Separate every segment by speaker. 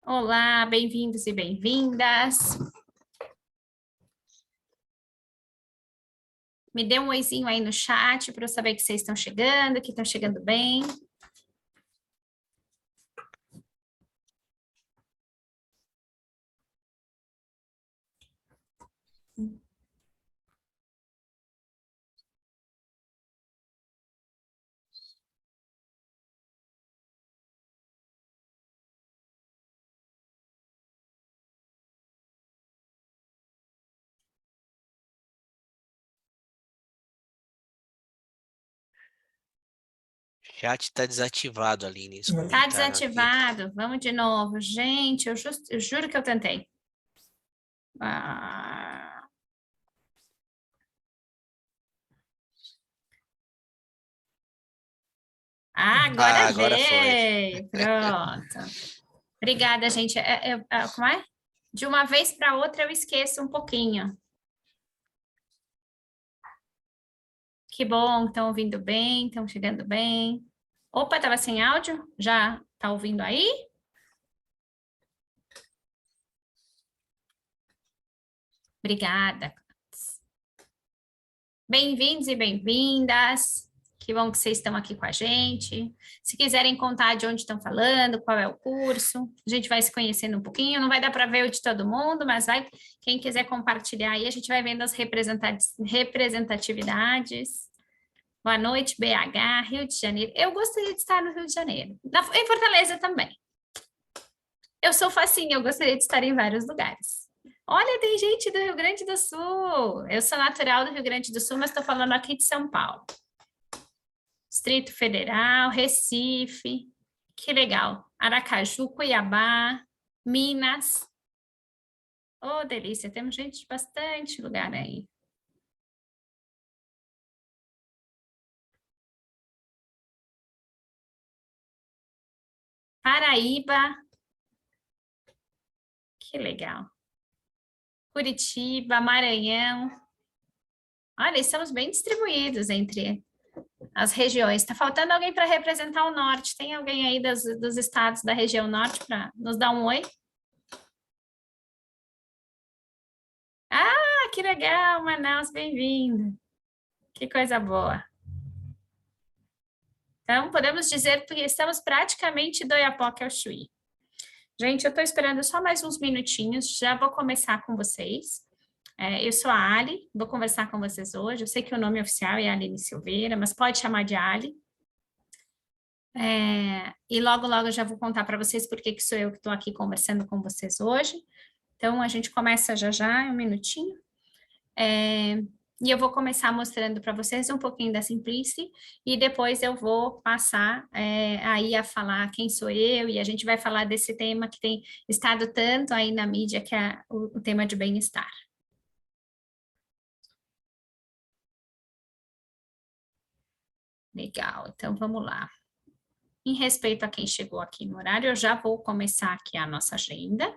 Speaker 1: Olá, bem-vindos e bem-vindas. Me dê um oizinho aí no chat para eu saber que vocês estão chegando, que estão chegando bem.
Speaker 2: Chat está desativado, Aline. Eles
Speaker 1: Tá
Speaker 2: comentaram aqui.
Speaker 1: desativado. Vamos de novo. Gente, eu juro que eu tentei. Agora
Speaker 2: Agora foi.
Speaker 1: veio. Pronto. Obrigada, gente. Como é? De uma vez para outra eu esqueço um pouquinho. Que bom, estão ouvindo bem, estão chegando bem. Opa, estava sem áudio? Já está ouvindo aí? Obrigada. Bem-vindos e bem-vindas. Que bom que vocês estão aqui com a gente. Se quiserem contar de onde estão falando, qual é o curso, a gente vai se conhecendo um pouquinho. Não vai dar para ver o de todo mundo, mas vai. Quem quiser compartilhar aí, a gente vai vendo as representatividades. Boa noite, BH, Rio de Janeiro. Eu gostaria de estar no Rio de Janeiro. Em Fortaleza também. Eu sou facinha, eu gostaria de estar em vários lugares. Olha, tem gente do Rio Grande do Sul. Eu sou natural do Rio Grande do Sul, mas estou falando aqui de São Paulo. Distrito Federal, Recife. Que legal. Aracaju, Cuiabá, Minas. Oh, delícia. Temos gente de bastante lugar aí. Paraíba. Que legal. Curitiba, Maranhão. Olha, estamos bem distribuídos entre as regiões. Está faltando alguém para representar o norte. Tem alguém aí dos estados da região norte para nos dar um oi? Ah, que legal, Manaus, bem-vindo. Que coisa boa. Então, podemos dizer que estamos praticamente do Oiapoque ao Chuí. Gente, eu estou esperando só mais uns minutinhos, já vou começar com vocês. Eu sou a Ali, vou conversar com vocês hoje. Eu sei que o nome oficial é Aline Silveira, mas pode chamar de Ali. E logo, logo eu já vou contar para vocês por que sou eu que estou aqui conversando com vocês hoje. Então, a gente começa já já, um minutinho. E eu vou começar mostrando para vocês um pouquinho da Simplice e depois eu vou passar aí a falar quem sou eu e a gente vai falar desse tema que tem estado tanto aí na mídia, que é o tema de bem-estar. Legal, então vamos lá. Em respeito a quem chegou aqui no horário, eu já vou começar aqui a nossa agenda.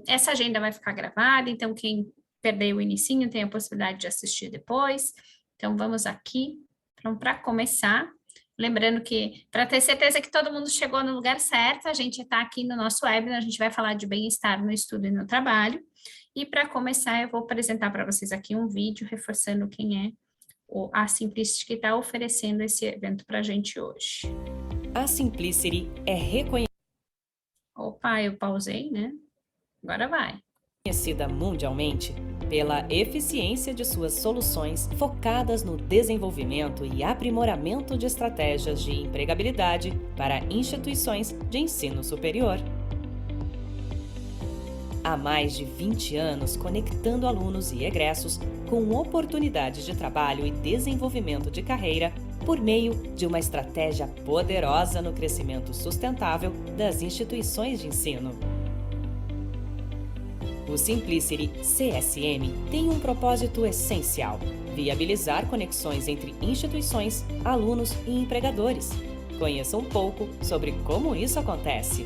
Speaker 1: Essa agenda vai ficar gravada, então quem perdeu o inicinho tem a possibilidade de assistir depois. Então vamos aqui, então para começar, lembrando que para ter certeza que todo mundo chegou no lugar certo, a gente está aqui no nosso webinar, a gente vai falar de bem-estar no estudo e no trabalho. E para começar, eu vou apresentar para vocês aqui um vídeo reforçando quem é a Simplicity que está oferecendo esse evento para a gente hoje.
Speaker 3: A Simplicity é reconhecida
Speaker 1: Opa, eu pausei, né? Agora vai.
Speaker 3: mundialmente pela eficiência de suas soluções focadas no desenvolvimento e aprimoramento de estratégias de empregabilidade para instituições de ensino superior. Há mais de 20 anos conectando alunos e egressos com oportunidades de trabalho e desenvolvimento de carreira por meio de uma estratégia poderosa no crescimento sustentável das instituições de ensino. O Simplicity CSM tem um propósito essencial: viabilizar conexões entre instituições, alunos e empregadores. Conheça um pouco sobre como isso acontece.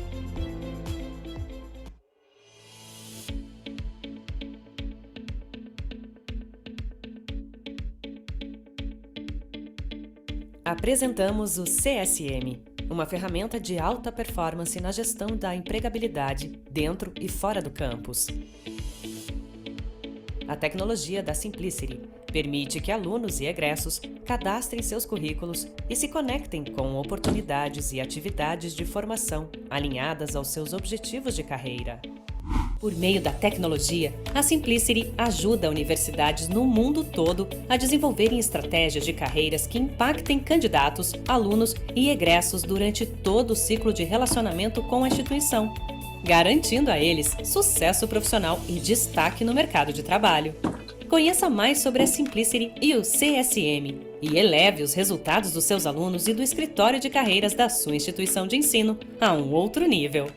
Speaker 3: Apresentamos o CSM, uma ferramenta de alta performance na gestão da empregabilidade dentro e fora do campus. A tecnologia da Simplicity permite que alunos e egressos cadastrem seus currículos e se conectem com oportunidades e atividades de formação alinhadas aos seus objetivos de carreira. Por meio da tecnologia, a Simplicity ajuda universidades no mundo todo a desenvolverem estratégias de carreiras que impactem candidatos, alunos e egressos durante todo o ciclo de relacionamento com a instituição, garantindo a eles sucesso profissional e destaque no mercado de trabalho. Conheça mais sobre a Simplicity e o CSM e eleve os resultados dos seus alunos e do escritório de carreiras da sua instituição de ensino a um outro nível.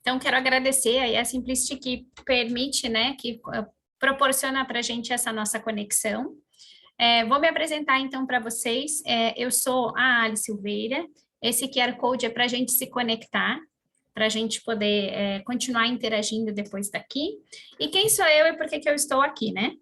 Speaker 1: Então, quero agradecer aí a Simplicity que permite, né, que proporciona para a gente essa nossa conexão. Vou me apresentar, então, para vocês. Eu sou a Ali Silveira. Esse QR Code é para a gente se conectar, para a gente poder continuar interagindo depois daqui. E quem sou eu e por que eu estou aqui, né?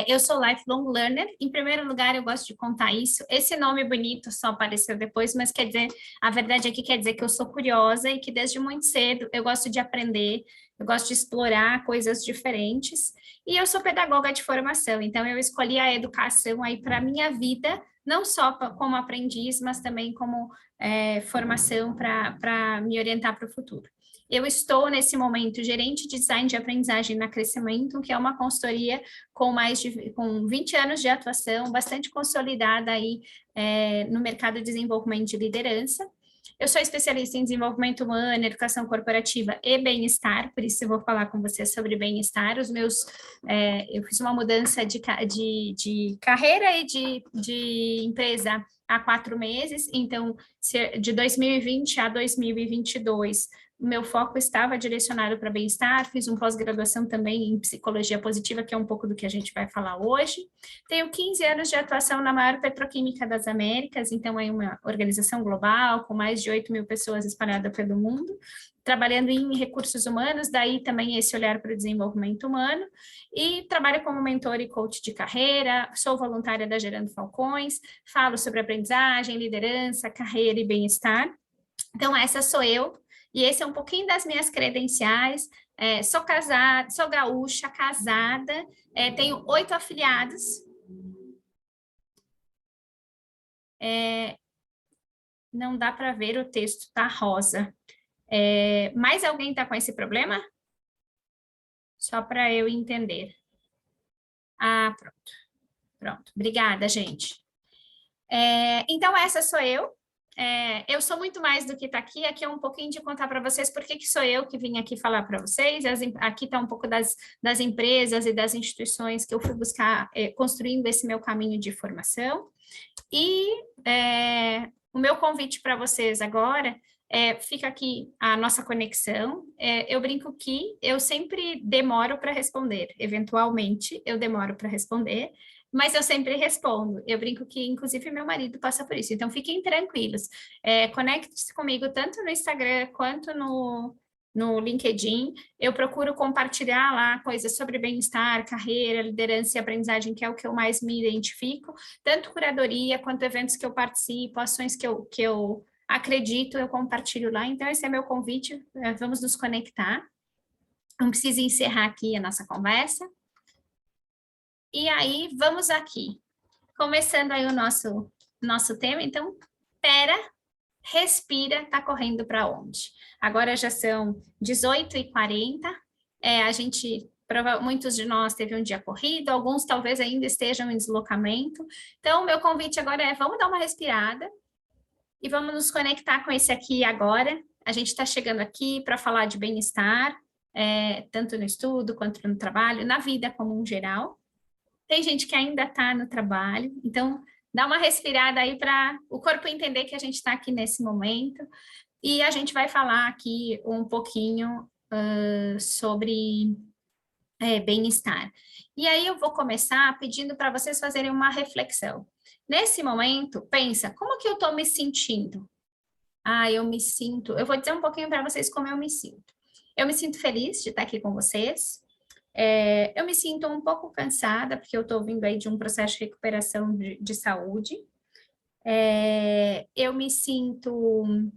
Speaker 1: Eu sou Lifelong Learner. Em primeiro lugar, eu gosto de contar isso. Esse nome bonito só apareceu depois, mas quer dizer, a verdade aqui quer dizer que eu sou curiosa e que desde muito cedo eu gosto de aprender, eu gosto de explorar coisas diferentes. E eu sou pedagoga de formação, então eu escolhi a educação aí para a minha vida, não só como aprendiz, mas também como formação para me orientar para o futuro. Eu estou, nesse momento, gerente de design de aprendizagem na Crescimento, que é uma consultoria com com 20 anos de atuação, bastante consolidada aí no mercado de desenvolvimento de liderança. Eu sou especialista em desenvolvimento humano, educação corporativa e bem-estar, por isso eu vou falar com você sobre bem-estar. Eu fiz uma mudança de carreira e de empresa há 4 meses, então, de 2020 a 2022, o meu foco estava direcionado para bem-estar, fiz uma pós-graduação também em psicologia positiva, que é um pouco do que a gente vai falar hoje. Tenho 15 anos de atuação na maior petroquímica das Américas, então é uma organização global, com mais de 8 mil pessoas espalhadas pelo mundo, trabalhando em recursos humanos, daí também esse olhar para o desenvolvimento humano, e trabalho como mentor e coach de carreira, sou voluntária da Gerando Falcões, falo sobre aprendizagem, liderança, carreira e bem-estar. Então, essa sou eu. E esse é um pouquinho das minhas credenciais. Sou casada, sou gaúcha, casada, tenho 8 afiliados. Não dá para ver, o texto tá rosa. Mais alguém está com esse problema? Só para eu entender. Pronto. Pronto, obrigada, gente. Então, essa sou eu. Eu sou muito mais do que está aqui. Aqui é um pouquinho de contar para vocês por que sou eu que vim aqui falar para vocês. Aqui está um pouco das empresas e das instituições que eu fui buscar construindo esse meu caminho de formação. E o meu convite para vocês agora fica aqui a nossa conexão. Eu brinco que eu sempre demoro para responder. Eventualmente, eu demoro para responder, mas eu sempre respondo. Eu brinco que, inclusive, meu marido passa por isso. Então, fiquem tranquilos. Conecte-se comigo tanto no Instagram quanto no LinkedIn. Eu procuro compartilhar lá coisas sobre bem-estar, carreira, liderança e aprendizagem, que é o que eu mais me identifico. Tanto curadoria, quanto eventos que eu participo, ações que eu acredito, eu compartilho lá. Então, esse é meu convite. Vamos nos conectar. Não precisa encerrar aqui a nossa conversa. E aí, vamos aqui, começando aí o nosso tema. Então, respira, tá correndo para onde? Agora já são 18h40, muitos de nós teve um dia corrido, alguns talvez ainda estejam em deslocamento. Então, meu convite agora vamos dar uma respirada e vamos nos conectar com esse aqui agora. A gente está chegando aqui para falar de bem-estar, tanto no estudo quanto no trabalho, na vida como um geral. Tem gente que ainda está no trabalho, então dá uma respirada aí para o corpo entender que a gente está aqui nesse momento. E a gente vai falar aqui um pouquinho sobre bem-estar. E aí eu vou começar pedindo para vocês fazerem uma reflexão. Nesse momento, pensa, como que eu estou me sentindo? Eu vou dizer um pouquinho para vocês como eu me sinto. Eu me sinto feliz de estar aqui com vocês. Eu me sinto um pouco cansada, porque eu estou vindo aí de um processo de recuperação de saúde. Eu me sinto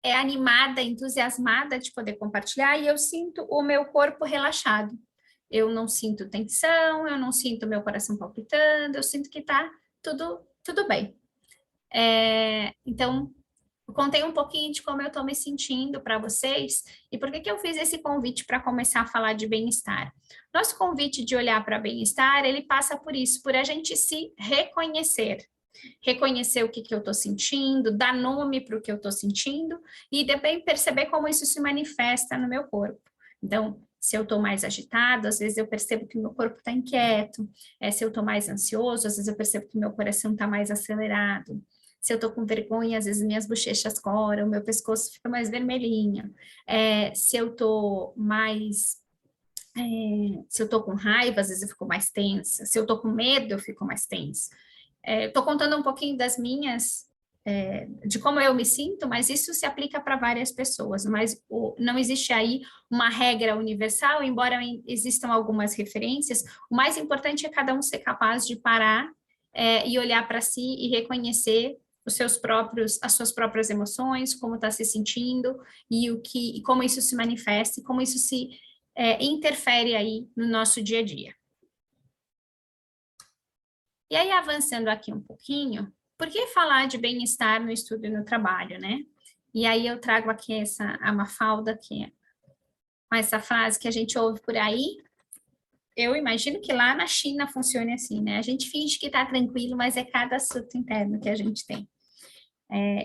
Speaker 1: animada, entusiasmada de poder compartilhar, e eu sinto o meu corpo relaxado. Eu não sinto tensão, eu não sinto meu coração palpitando, eu sinto que está tudo bem. Então, eu contei um pouquinho de como eu estou me sentindo para vocês e por que eu fiz esse convite para começar a falar de bem-estar. Nosso convite de olhar para bem-estar, ele passa por isso, por a gente se reconhecer. Reconhecer o que eu estou sentindo, dar nome para o que eu estou sentindo e também perceber como isso se manifesta no meu corpo. Então, se eu estou mais agitado, às vezes eu percebo que meu corpo está inquieto. Se eu estou mais ansioso, às vezes eu percebo que meu coração está mais acelerado. Se eu estou com vergonha, às vezes minhas bochechas coram, meu pescoço fica mais vermelhinho. Se eu estou com raiva, às vezes eu fico mais tensa. Se eu estou com medo, eu fico mais tensa. Estou contando um pouquinho das minhas, de como eu me sinto, mas isso se aplica para várias pessoas, mas não existe aí uma regra universal, embora existam algumas referências, o mais importante é cada um ser capaz de parar e olhar para si e reconhecer as suas próprias emoções, como está se sentindo e como isso se manifesta e como isso se interfere aí no nosso dia a dia. E aí, avançando aqui um pouquinho, por que falar de bem-estar no estudo e no trabalho, né? E aí eu trago aqui a Mafalda, com essa frase que a gente ouve por aí. Eu imagino que lá na China funcione assim, né? A gente finge que está tranquilo, mas é cada surto interno que a gente tem.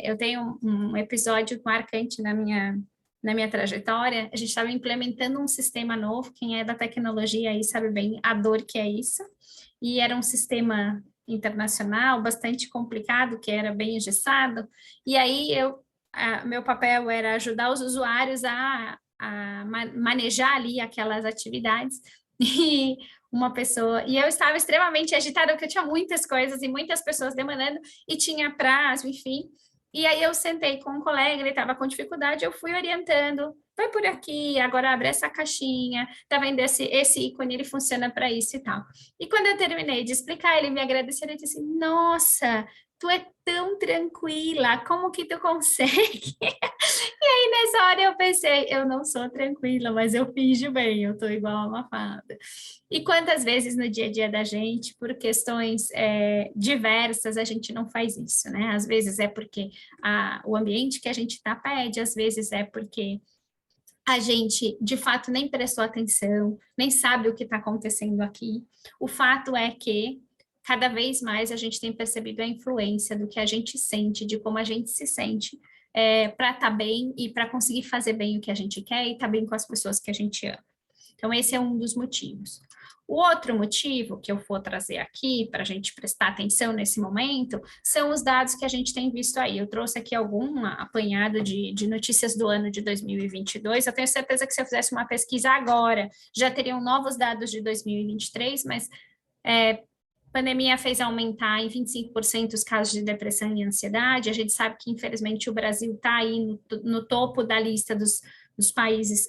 Speaker 1: Eu tenho um episódio marcante na minha trajetória. A gente estava implementando um sistema novo, quem é da tecnologia aí sabe bem a dor que é isso. E era um sistema internacional bastante complicado, que era bem engessado, e aí meu papel era ajudar os usuários a manejar ali aquelas atividades, e eu estava extremamente agitada, porque eu tinha muitas coisas e muitas pessoas demandando, e tinha prazo, enfim, e aí eu sentei com um colega, ele estava com dificuldade, eu fui orientando, vai por aqui, agora abre essa caixinha, tá vendo esse ícone, ele funciona para isso e tal. E quando eu terminei de explicar, ele me agradeceu, ele disse, nossa, tu é tão tranquila, como que tu consegue? E aí nessa hora eu pensei, eu não sou tranquila, mas eu finjo bem, eu tô igual a Mafalda. E quantas vezes no dia a dia da gente, por questões diversas, a gente não faz isso, né? Às vezes é porque o ambiente que a gente tá pede, às vezes é porque a gente, de fato, nem prestou atenção, nem sabe o que está acontecendo aqui. O fato é que, cada vez mais, a gente tem percebido a influência do que a gente sente, de como a gente se sente, para estar bem e para conseguir fazer bem o que a gente quer e estar bem com as pessoas que a gente ama. Então, esse é um dos motivos. O outro motivo que eu vou trazer aqui, para a gente prestar atenção nesse momento, são os dados que a gente tem visto aí. Eu trouxe aqui algum apanhado de notícias do ano de 2022. Eu tenho certeza que se eu fizesse uma pesquisa agora, já teriam novos dados de 2023, mas a pandemia fez aumentar em 25% os casos de depressão e ansiedade. A gente sabe que, infelizmente, o Brasil está aí no topo da lista dos países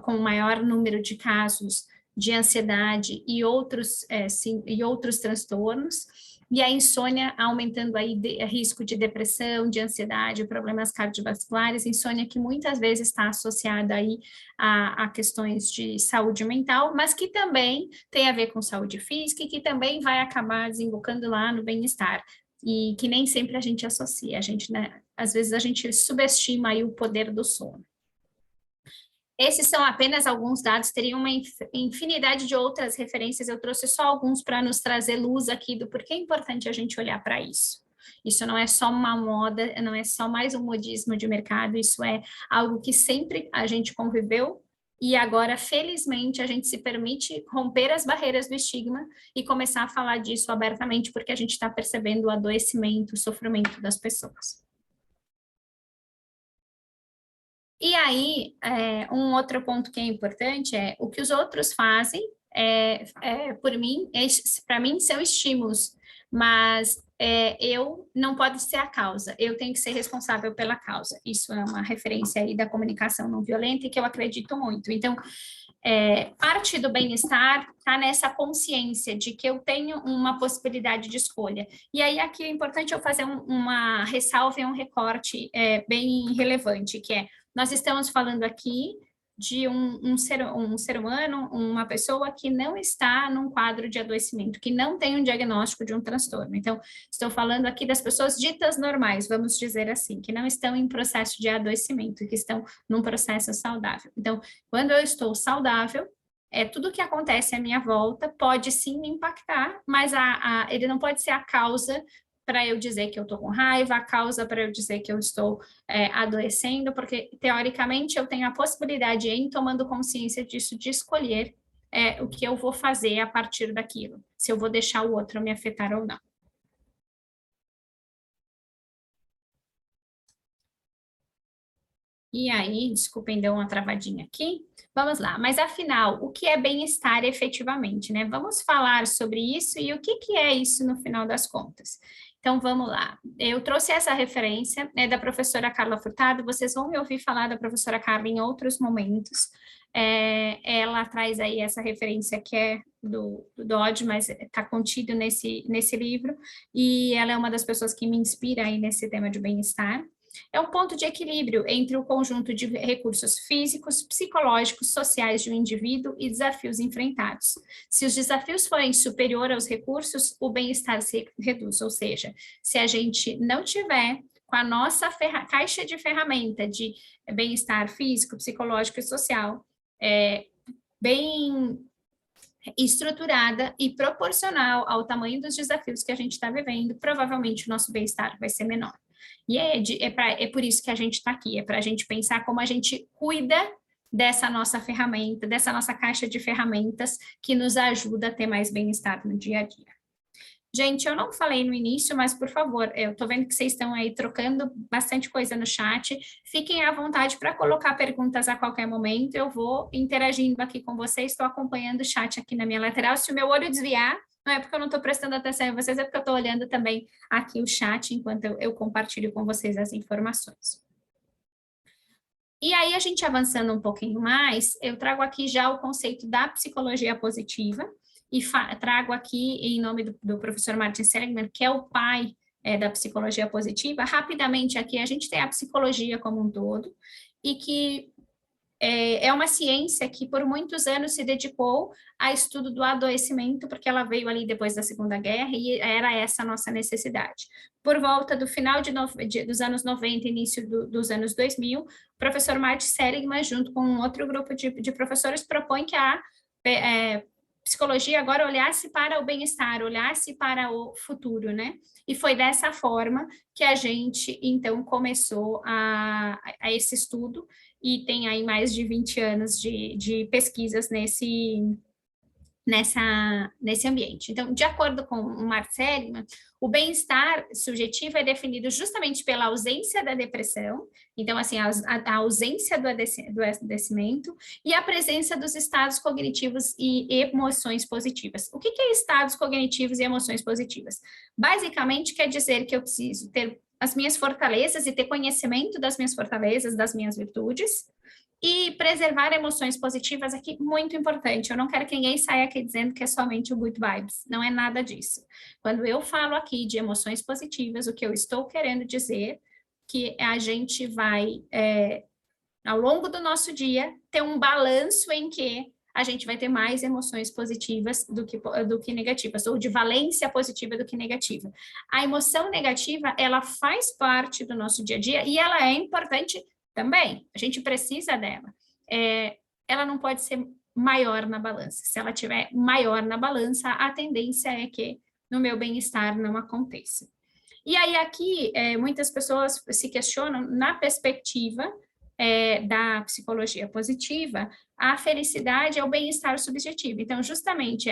Speaker 1: com o maior número de casos de ansiedade e outros transtornos, e a insônia aumentando aí risco de depressão, de ansiedade, problemas cardiovasculares, insônia que muitas vezes está associada aí a questões de saúde mental, mas que também tem a ver com saúde física e que também vai acabar desembocando lá no bem-estar, e que nem sempre a gente associa, né, às vezes a gente subestima aí o poder do sono. Esses são apenas alguns dados, teria uma infinidade de outras referências, eu trouxe só alguns para nos trazer luz aqui do porquê é importante a gente olhar para isso. Isso não é só uma moda, não é só mais um modismo de mercado, isso é algo que sempre a gente conviveu e agora, felizmente, a gente se permite romper as barreiras do estigma e começar a falar disso abertamente, porque a gente está percebendo o adoecimento, o sofrimento das pessoas. E aí, um outro ponto que é importante é o que os outros fazem, por mim, para mim, são estímulos, mas eu não pode ser a causa, eu tenho que ser responsável pela causa. Isso é uma referência aí da comunicação não violenta e que eu acredito muito. Então, parte do bem-estar está nessa consciência de que eu tenho uma possibilidade de escolha. E aí aqui é importante eu fazer uma ressalva e um recorte bem relevante, que é, nós estamos falando aqui de um ser humano, uma pessoa que não está num quadro de adoecimento, que não tem um diagnóstico de um transtorno. Então, estou falando aqui das pessoas ditas normais, vamos dizer assim, que não estão em processo de adoecimento, que estão num processo saudável. Então, quando eu estou saudável, tudo que acontece à minha volta pode sim me impactar, mas ele não pode ser a causa para eu dizer que eu estou com raiva, a causa para eu dizer que eu estou adoecendo, porque, teoricamente, eu tenho a possibilidade, em tomando consciência disso, de escolher o que eu vou fazer a partir daquilo, se eu vou deixar o outro me afetar ou não. E aí, desculpem, deu uma travadinha aqui. Vamos lá, mas afinal, o que é bem-estar efetivamente, né? Vamos falar sobre isso e o que é isso no final das contas. Então, vamos lá. Eu trouxe essa referência da professora Carla Furtado, vocês vão me ouvir falar da professora Carla em outros momentos. Ela traz aí essa referência que é do Dodge, mas está contido nesse livro, e ela é uma das pessoas que me inspira aí nesse tema de bem-estar. É um ponto de equilíbrio entre o conjunto de recursos físicos, psicológicos, sociais de um indivíduo e desafios enfrentados. Se os desafios forem superiores aos recursos, o bem-estar se reduz, ou seja, se a gente não tiver com a nossa caixa de ferramenta de bem-estar físico, psicológico e social bem estruturada e proporcional ao tamanho dos desafios que a gente está vivendo, provavelmente o nosso bem-estar vai ser menor. E é por isso que a gente está aqui, é para a gente pensar como a gente cuida dessa nossa ferramenta, dessa nossa caixa de ferramentas que nos ajuda a ter mais bem-estar no dia a dia. Gente, eu não falei no início, mas por favor, eu estou vendo que vocês estão aí trocando bastante coisa no chat, fiquem à vontade para colocar perguntas a qualquer momento, eu vou interagindo aqui com vocês, estou acompanhando o chat aqui na minha lateral, se o meu olho desviar, não é porque eu não estou prestando atenção em vocês, é porque eu estou olhando também aqui o chat enquanto eu compartilho com vocês as informações. E aí, a gente avançando um pouquinho mais, eu trago aqui já o conceito da psicologia positiva, e trago aqui, em nome do professor Martin Seligman, que é o pai da psicologia positiva, rapidamente aqui, a gente tem a psicologia como um todo, e que é uma ciência que por muitos anos se dedicou a estudo do adoecimento, porque ela veio ali depois da Segunda Guerra e era essa a nossa necessidade. Por volta do final dos anos 90, início dos anos 2000, o professor Martin Seligman, junto com um outro grupo de professores, propõe que a psicologia agora olhasse para o bem-estar, olhasse para o futuro, né? E foi dessa forma que a gente, então, começou a esse estudo, e tem aí mais de 20 anos de pesquisas nesse ambiente. Então, de acordo com o Martin Seligman, o bem-estar subjetivo é definido justamente pela ausência da depressão, então, assim, a ausência do adoecimento e a presença dos estados cognitivos e emoções positivas. O que é estados cognitivos e emoções positivas? Basicamente, quer dizer que eu preciso ter as minhas fortalezas e ter conhecimento das minhas fortalezas, das minhas virtudes, e preservar emoções positivas aqui, muito importante. Eu não quero que ninguém saia aqui dizendo que é somente o good vibes. Não é nada disso. Quando eu falo aqui de emoções positivas, o que eu estou querendo dizer que a gente vai, ao longo do nosso dia, ter um balanço em que a gente vai ter mais emoções positivas do que negativas, ou de valência positiva do que negativa. A emoção negativa, ela faz parte do nosso dia a dia e ela é importante também, a gente precisa dela. Ela não pode ser maior na balança. Se ela tiver maior na balança, a tendência é que no meu bem-estar não aconteça. E aí aqui, muitas pessoas se questionam, na perspectiva da psicologia positiva, a felicidade é o bem-estar subjetivo. Então, justamente,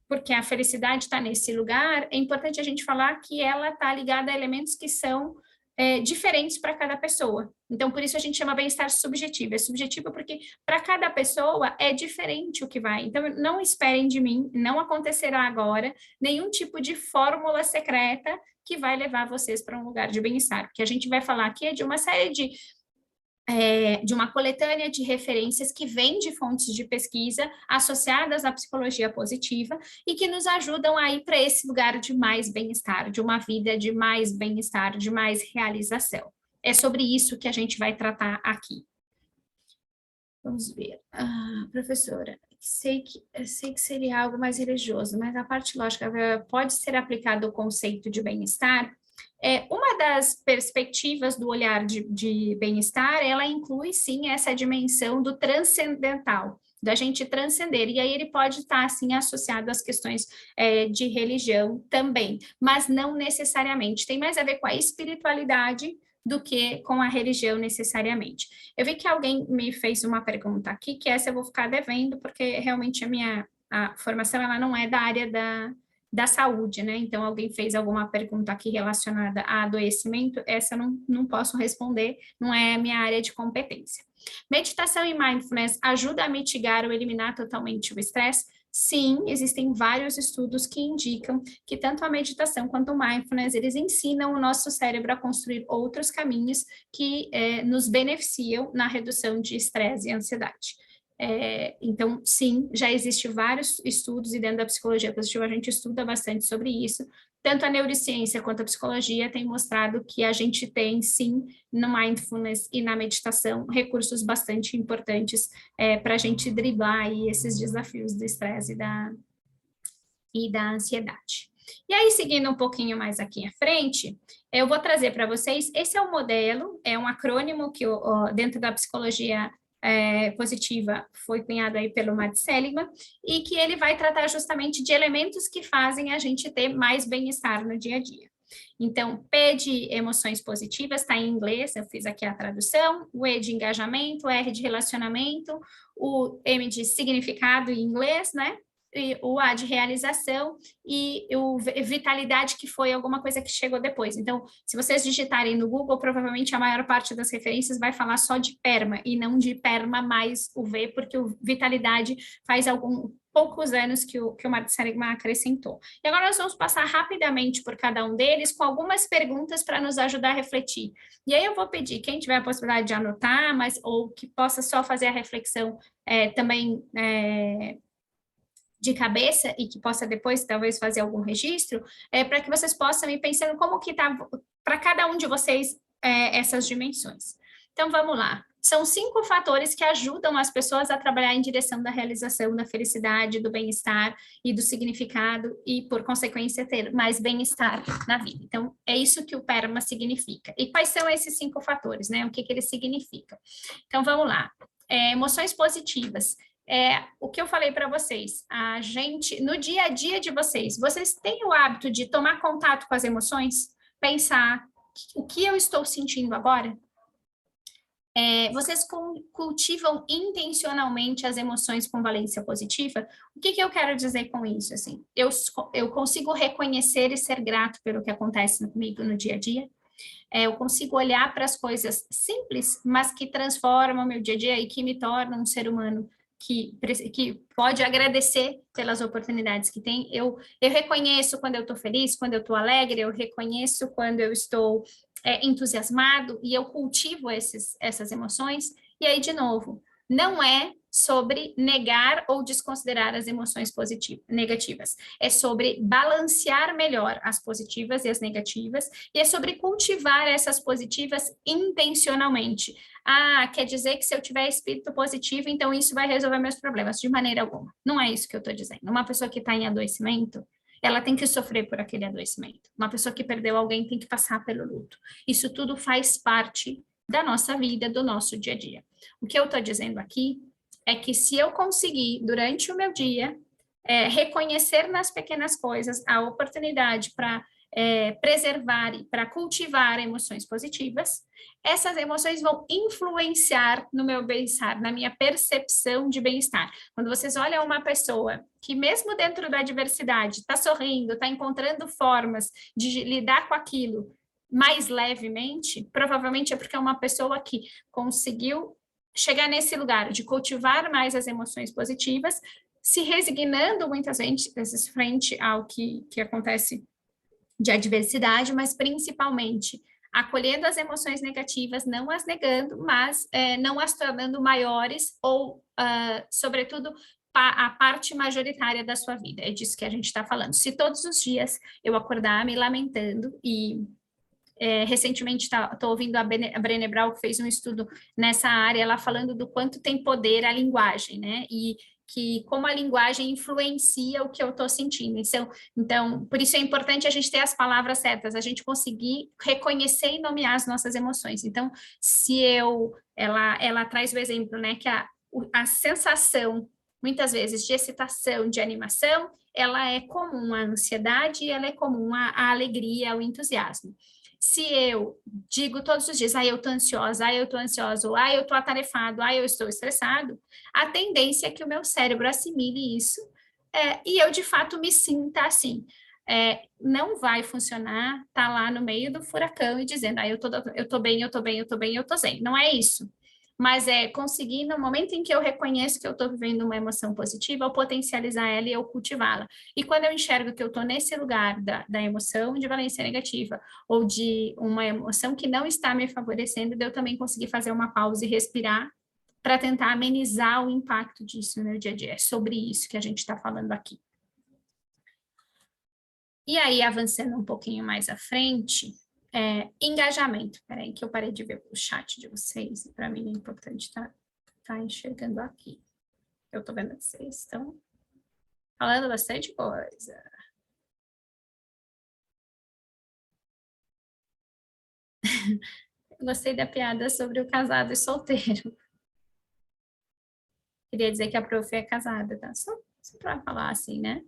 Speaker 1: porque a felicidade está nesse lugar, é importante a gente falar que ela está ligada a elementos que são diferentes para cada pessoa. Então, por isso a gente chama bem-estar subjetivo. É subjetivo porque para cada pessoa é diferente o que vai. Então, não esperem de mim, não acontecerá agora nenhum tipo de fórmula secreta que vai levar vocês para um lugar de bem-estar. Porque a gente vai falar aqui de uma série de uma coletânea de referências que vem de fontes de pesquisa associadas à psicologia positiva e que nos ajudam a ir para esse lugar de mais bem-estar, de uma vida de mais bem-estar, de mais realização. É sobre isso que a gente vai tratar aqui. Vamos ver. Professora, sei que seria algo mais religioso, mas a parte lógica pode ser aplicado o conceito de bem-estar? Uma das perspectivas do olhar de bem-estar, ela inclui, sim, essa dimensão do transcendental, da gente transcender, e aí ele pode estar, assim, associado às questões de religião também, mas não necessariamente, tem mais a ver com a espiritualidade do que com a religião necessariamente. Eu vi que alguém me fez uma pergunta aqui, que essa eu vou ficar devendo, porque realmente a formação, ela não é da área da saúde, né? Então, alguém fez alguma pergunta aqui relacionada a adoecimento, essa eu não posso responder, não é a minha área de competência. Meditação e mindfulness ajuda a mitigar ou eliminar totalmente o estresse? Sim, existem vários estudos que indicam que tanto a meditação quanto o mindfulness, eles ensinam o nosso cérebro a construir outros caminhos que nos beneficiam na redução de estresse e ansiedade. Então, sim, já existem vários estudos e dentro da psicologia positiva a gente estuda bastante sobre isso. Tanto a neurociência quanto a psicologia têm mostrado que a gente tem, sim, no mindfulness e na meditação, recursos bastante importantes para a gente driblar aí esses desafios do estresse e da ansiedade. E aí, seguindo um pouquinho mais aqui à frente, eu vou trazer para vocês, esse é o modelo, é um acrônimo que dentro da psicologia positiva foi cunhado aí pelo Matt Seligman, e que ele vai tratar justamente de elementos que fazem a gente ter mais bem-estar no dia a dia. Então, P de emoções positivas, está em inglês, eu fiz aqui a tradução, o E de engajamento, o R de relacionamento, o M de significado em inglês, né? E o A de realização e o vitalidade, que foi alguma coisa que chegou depois. Então, se vocês digitarem no Google, provavelmente a maior parte das referências vai falar só de PERMA e não de PERMA mais o V, porque o vitalidade faz poucos anos que o Matt Seligman acrescentou. E agora nós vamos passar rapidamente por cada um deles com algumas perguntas para nos ajudar a refletir. E aí eu vou pedir, quem tiver a possibilidade de anotar, ou que possa só fazer a reflexão também de cabeça e que possa depois talvez fazer algum registro, para que vocês possam ir pensando como que está para cada um de vocês essas dimensões. Então, vamos lá. São 5 fatores que ajudam as pessoas a trabalhar em direção da realização, da felicidade, do bem-estar e do significado e, por consequência, ter mais bem-estar na vida. Então, é isso que o PERMA significa. E quais são esses 5 fatores, né? O que eles significam? Então, vamos lá. Emoções positivas. O que eu falei para vocês, a gente, no dia a dia de vocês têm o hábito de tomar contato com as emoções? Pensar, o que eu estou sentindo agora? Vocês cultivam intencionalmente as emoções com valência positiva? O que eu quero dizer com isso? Assim, eu consigo reconhecer e ser grato pelo que acontece comigo no dia a dia? Eu consigo olhar para as coisas simples, mas que transformam o meu dia a dia e que me tornam um ser humano que pode agradecer pelas oportunidades que tem. Eu reconheço quando eu estou feliz, quando eu estou alegre, eu reconheço quando eu estou entusiasmado, e eu cultivo essas emoções. E aí, de novo, não é sobre negar ou desconsiderar as emoções negativas. É sobre balancear melhor as positivas e as negativas, e é sobre cultivar essas positivas intencionalmente. Quer dizer que se eu tiver espírito positivo, então isso vai resolver meus problemas? De maneira alguma. Não é isso que eu estou dizendo. Uma pessoa que está em adoecimento, ela tem que sofrer por aquele adoecimento. Uma pessoa que perdeu alguém tem que passar pelo luto. Isso tudo faz parte da nossa vida, do nosso dia a dia. O que eu estou dizendo aqui é que se eu conseguir, durante o meu dia, reconhecer nas pequenas coisas a oportunidade para preservar e para cultivar emoções positivas, essas emoções vão influenciar no meu bem-estar, na minha percepção de bem-estar. Quando vocês olham uma pessoa que, mesmo dentro da adversidade, está sorrindo, está encontrando formas de lidar com aquilo, mais levemente, provavelmente é porque é uma pessoa que conseguiu chegar nesse lugar de cultivar mais as emoções positivas, se resignando muitas vezes frente ao que acontece de adversidade, mas principalmente acolhendo as emoções negativas, não as negando, mas não as tornando maiores ou, sobretudo, a parte majoritária da sua vida. É disso que a gente está falando. Se todos os dias eu acordar me lamentando e recentemente estou ouvindo a Brené Brown, que fez um estudo nessa área, ela falando do quanto tem poder a linguagem, né? E que como a linguagem influencia o que eu estou sentindo. Então, por isso é importante a gente ter as palavras certas, a gente conseguir reconhecer e nomear as nossas emoções. Então, se ela traz o exemplo, né, que a sensação, muitas vezes, de excitação, de animação, ela é comum à ansiedade e ela é comum à alegria, ao entusiasmo. Se eu digo todos os dias, eu estou ansiosa, eu estou ansioso, eu estou atarefado, eu estou estressado, a tendência é que o meu cérebro assimile isso e eu, de fato, me sinta assim. Não vai funcionar estar lá no meio do furacão e dizendo, eu estou bem, eu estou bem, eu estou bem, eu estou zen. Não é isso. Mas conseguir, no momento em que eu reconheço que eu estou vivendo uma emoção positiva, eu potencializar ela e eu cultivá-la. E quando eu enxergo que eu estou nesse lugar da emoção de valência negativa, ou de uma emoção que não está me favorecendo, eu também conseguir fazer uma pausa e respirar para tentar amenizar o impacto disso no meu dia a dia. É sobre isso que a gente está falando aqui. E aí, avançando um pouquinho mais à frente... engajamento. Peraí, que eu parei de ver o chat de vocês. Para mim é importante estar enxergando aqui. Eu estou vendo que vocês estão falando bastante coisa. Gostei da piada sobre o casado e solteiro. Queria dizer que a prof é casada, tá? Só para falar assim, né?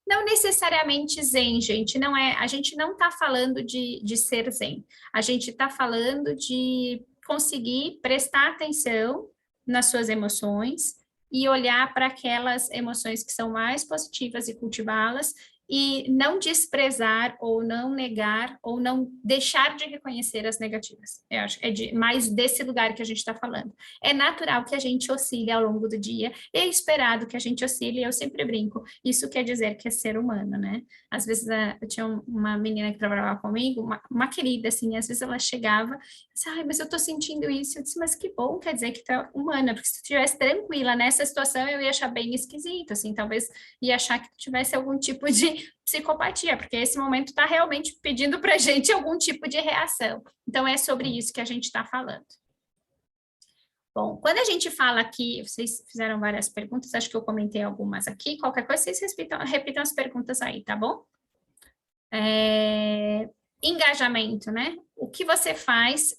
Speaker 1: Não necessariamente zen, gente, não é, a gente não está falando de ser zen, a gente está falando de conseguir prestar atenção nas suas emoções e olhar para aquelas emoções que são mais positivas e cultivá-las e não desprezar ou não negar ou não deixar de reconhecer as negativas. Eu acho que é mais desse lugar que a gente está falando. É natural que a gente oscile ao longo do dia, é esperado que a gente oscile, eu sempre brinco, isso quer dizer que é ser humano, né? Às vezes eu tinha uma menina que trabalhava comigo, uma querida, assim, às vezes ela chegava, disse, mas eu tô sentindo isso, eu disse, mas que bom, quer dizer que tu é humana, porque se tu estivesse tranquila nessa situação, eu ia achar bem esquisito, assim, talvez ia achar que tu tivesse algum tipo de psicopatia, porque esse momento está realmente pedindo para a gente algum tipo de reação. Então, é sobre isso que a gente está falando. Bom, quando a gente fala aqui, vocês fizeram várias perguntas, acho que eu comentei algumas aqui, qualquer coisa vocês repitam as perguntas aí, tá bom? Engajamento, né? O que você faz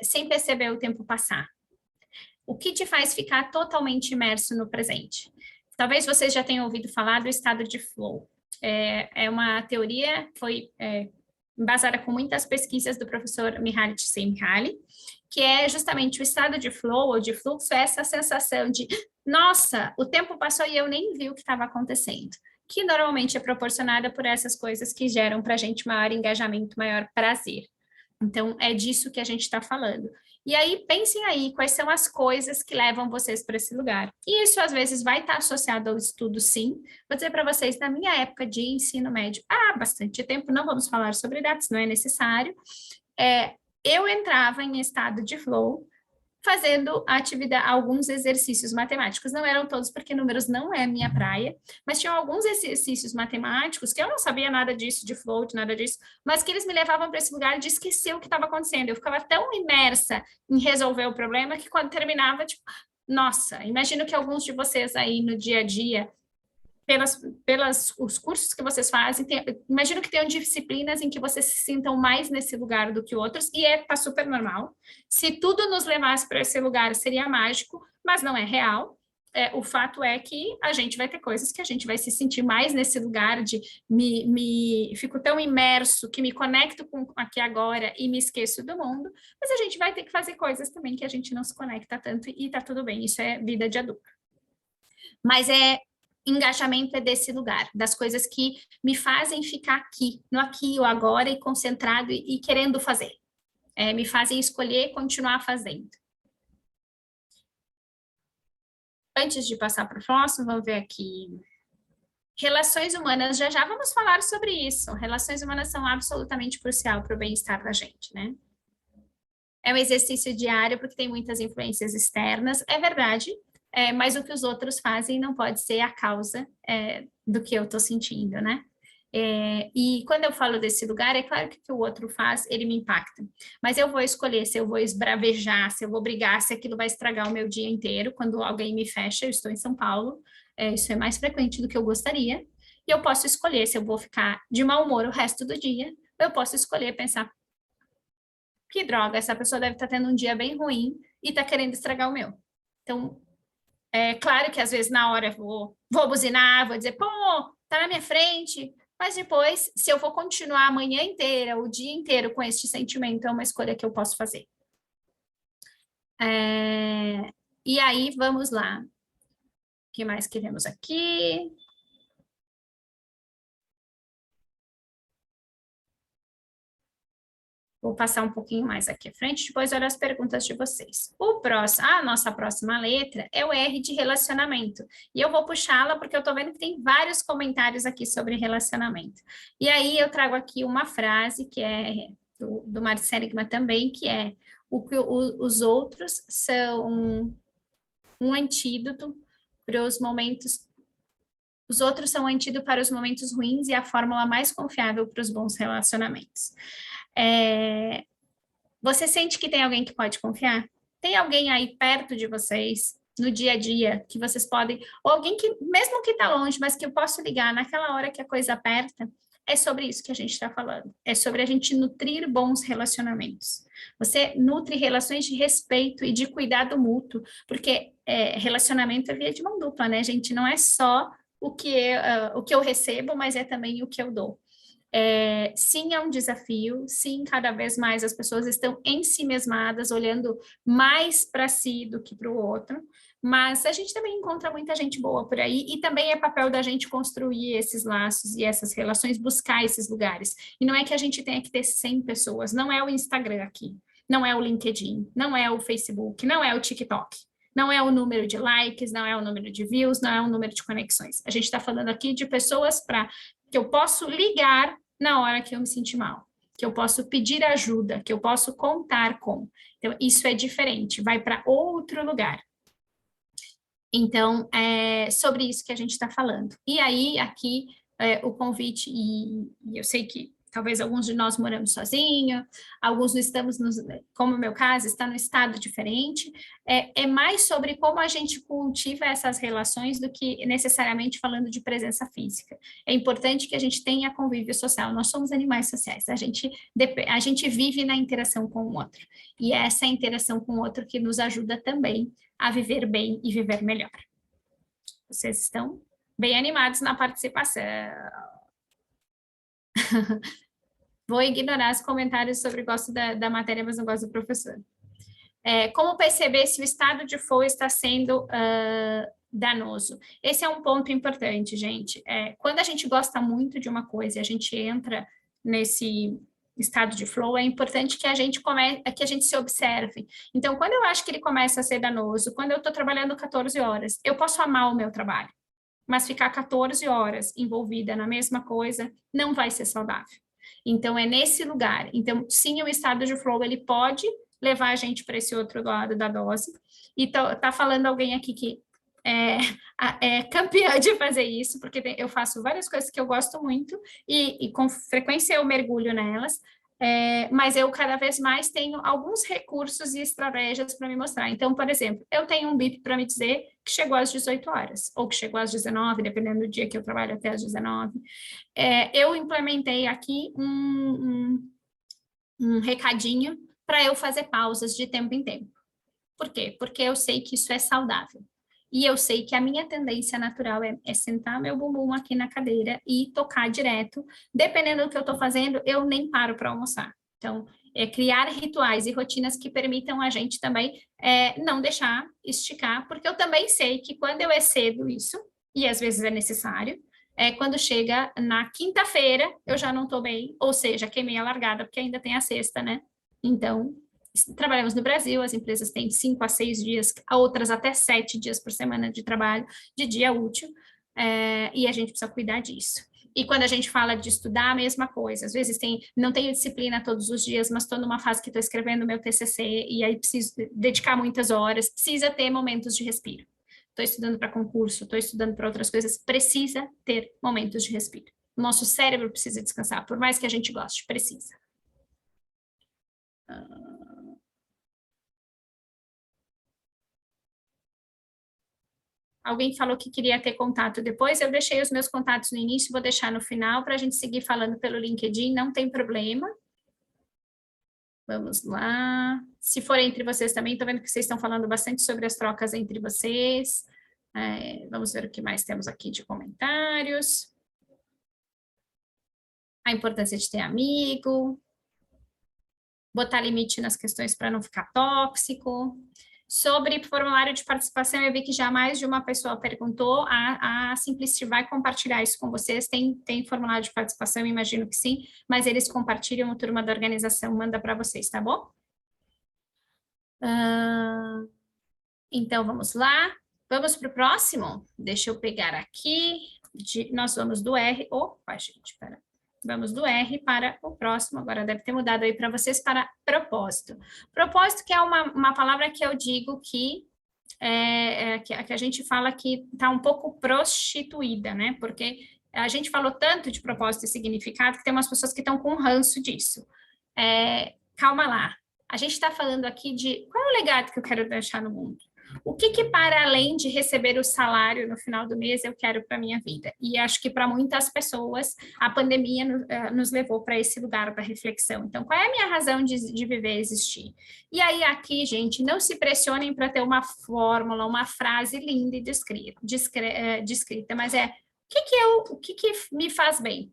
Speaker 1: sem perceber o tempo passar? O que te faz ficar totalmente imerso no presente? Talvez vocês já tenham ouvido falar do estado de flow. É uma teoria que foi embasada com muitas pesquisas do professor Mihaly Csikszentmihalyi, que é justamente o estado de flow ou de fluxo, essa sensação de, nossa, o tempo passou e eu nem vi o que estava acontecendo, que normalmente é proporcionada por essas coisas que geram para a gente maior engajamento, maior prazer. Então, é disso que a gente está falando. E aí, pensem aí quais são as coisas que levam vocês para esse lugar. E isso, às vezes, vai estar associado ao estudo, sim. Vou dizer para vocês, na minha época de ensino médio, há bastante tempo, não vamos falar sobre datas, não é necessário, eu entrava em estado de flow, fazendo alguns exercícios matemáticos. Não eram todos, porque números não é minha praia, mas tinham alguns exercícios matemáticos que eu não sabia nada disso, de flow, de nada disso, mas que eles me levavam para esse lugar de esquecer o que estava acontecendo. Eu ficava tão imersa em resolver o problema que quando terminava, tipo, nossa, imagino que alguns de vocês aí no dia a dia, os cursos que vocês fazem, imagino que tenham disciplinas em que vocês se sintam mais nesse lugar do que outros, e tá super normal. Se tudo nos levasse para esse lugar, seria mágico, mas não é real. O fato é que a gente vai ter coisas que a gente vai se sentir mais nesse lugar de fico tão imerso que me conecto com aqui agora e me esqueço do mundo, mas a gente vai ter que fazer coisas também que a gente não se conecta tanto e tá tudo bem, isso é vida de adulto. Mas engajamento é desse lugar, das coisas que me fazem ficar aqui, no aqui ou agora, e concentrado e querendo fazer. Me fazem escolher continuar fazendo. Antes de passar para o próximo, vamos ver aqui. Relações humanas, já vamos falar sobre isso. Relações humanas são absolutamente crucial para o bem-estar da gente, né? É um exercício diário, porque tem muitas influências externas, é verdade, mas o que os outros fazem não pode ser a causa do que eu estou sentindo, né? E quando eu falo desse lugar, é claro que o que o outro faz, ele me impacta. Mas eu vou escolher se eu vou esbravejar, se eu vou brigar, se aquilo vai estragar o meu dia inteiro. Quando alguém me fecha, eu estou em São Paulo, isso é mais frequente do que eu gostaria. E eu posso escolher se eu vou ficar de mau humor o resto do dia, ou eu posso escolher pensar, que droga, essa pessoa deve estar tendo um dia bem ruim e está querendo estragar o meu. Então, é claro que às vezes na hora eu vou buzinar, vou dizer, pô, tá na minha frente, mas depois, se eu vou continuar a manhã inteira, o dia inteiro com este sentimento, é uma escolha que eu posso fazer. E aí, vamos lá. O que mais que temos aqui? Vou passar um pouquinho mais aqui à frente, depois olho as perguntas de vocês. A nossa próxima letra é o R de relacionamento. E eu vou puxá-la porque eu estou vendo que tem vários comentários aqui sobre relacionamento. E aí eu trago aqui uma frase que é do Martin Seligman também, que é os outros são um antídoto para os momentos... Os outros são um antídoto para os momentos ruins e a fórmula mais confiável para os bons relacionamentos. Você sente que tem alguém que pode confiar? Tem alguém aí perto de vocês, no dia a dia, que vocês podem... Ou alguém que, mesmo que está longe, mas que eu posso ligar naquela hora que a coisa aperta? É sobre isso que a gente está falando. É sobre a gente nutrir bons relacionamentos. Você nutre relações de respeito e de cuidado mútuo, porque relacionamento é via de mão dupla, né, gente? Não é só o que eu recebo, mas é também o que eu dou. Sim, é um desafio, sim, cada vez mais as pessoas estão ensimesmadas, olhando mais para si do que para o outro, mas a gente também encontra muita gente boa por aí, e também é papel da gente construir esses laços e essas relações, buscar esses lugares. E não é que a gente tenha que ter 100 pessoas, não é o Instagram aqui, não é o LinkedIn, não é o Facebook, não é o TikTok. Não é o número de likes, não é o número de views, não é o número de conexões. A gente está falando aqui de pessoas que eu posso ligar na hora que eu me sentir mal, que eu posso pedir ajuda, que eu posso contar com. Então, isso é diferente, vai para outro lugar. Então, é sobre isso que a gente está falando. E aí, aqui, o convite, e eu sei que talvez alguns de nós moramos sozinhos, alguns estamos, como no meu caso, está num estado diferente, é mais sobre como a gente cultiva essas relações do que necessariamente falando de presença física. É importante que a gente tenha convívio social, nós somos animais sociais, a gente vive na interação com o outro, e é essa interação com o outro que nos ajuda também a viver bem e viver melhor. Vocês estão bem animados na participação. Vou ignorar os comentários sobre gosto da matéria, mas não gosto do professor. Como perceber se o estado de flow está sendo danoso? Esse é um ponto importante, gente. Quando a gente gosta muito de uma coisa e a gente entra nesse estado de flow, é importante que a gente se observe. Então, quando eu acho que ele começa a ser danoso, quando eu estou trabalhando 14 horas, eu posso amar o meu trabalho, mas ficar 14 horas envolvida na mesma coisa não vai ser saudável. Então, é nesse lugar. Então, sim, o estado de flow, ele pode levar a gente para esse outro lado da dose. E tá falando alguém aqui que é campeã de fazer isso, porque eu faço várias coisas que eu gosto muito e com frequência eu mergulho nelas, mas eu cada vez mais tenho alguns recursos e estratégias para me mostrar. Então, por exemplo, eu tenho um bip para me dizer que chegou às 18 horas, ou que chegou às 19, dependendo do dia que eu trabalho até às 19. Eu implementei aqui um recadinho para eu fazer pausas de tempo em tempo. Por quê? Porque eu sei que isso é saudável. E eu sei que a minha tendência natural é sentar meu bumbum aqui na cadeira e tocar direto. Dependendo do que eu estou fazendo, eu nem paro para almoçar. Então, criar rituais e rotinas que permitam a gente também não deixar esticar, porque eu também sei que quando eu excedo isso, e às vezes é necessário. Quando chega na quinta-feira, eu já não estou bem, ou seja, queimei a largada, porque ainda tem a sexta, né? Então, trabalhamos no Brasil, as empresas têm 5 a 6 dias, outras até 7 dias por semana de trabalho, de dia útil, e a gente precisa cuidar disso. E quando a gente fala de estudar, a mesma coisa. Às vezes não tenho disciplina todos os dias, mas estou numa fase que estou escrevendo meu TCC, e aí preciso dedicar muitas horas, precisa ter momentos de respiro. Estou estudando para concurso, estou estudando para outras coisas, precisa ter momentos de respiro. O nosso cérebro precisa descansar, por mais que a gente goste, precisa. Alguém falou que queria ter contato depois, eu deixei os meus contatos no início, vou deixar no final para a gente seguir falando pelo LinkedIn, não tem problema. Vamos lá. Se for entre vocês também, estou vendo que vocês estão falando bastante sobre as trocas entre vocês. Vamos ver o que mais temos aqui de comentários. A importância de ter amigo. Botar limite nas questões para não ficar tóxico. Sobre formulário de participação, eu vi que já mais de uma pessoa perguntou, a Simplicity vai compartilhar isso com vocês, tem formulário de participação, imagino que sim, mas eles compartilham, a turma da organização manda para vocês, tá bom? Então, vamos lá, vamos para o próximo? Deixa eu pegar aqui, nós vamos do R, opa, gente, pera. Vamos do R para o próximo, agora deve ter mudado aí para vocês, para propósito. Propósito que é uma palavra que eu digo que a gente fala que está um pouco prostituída, né? Porque a gente falou tanto de propósito e significado que tem umas pessoas que estão com ranço disso. Calma lá, a gente está falando aqui de qual é o legado que eu quero deixar no mundo? O que para além de receber o salário no final do mês eu quero para a minha vida? E acho que para muitas pessoas a pandemia nos levou para esse lugar da reflexão. Então, qual é a minha razão de viver e existir? E aí aqui, gente, não se pressionem para ter uma fórmula, uma frase linda e descrita, mas o que me faz bem?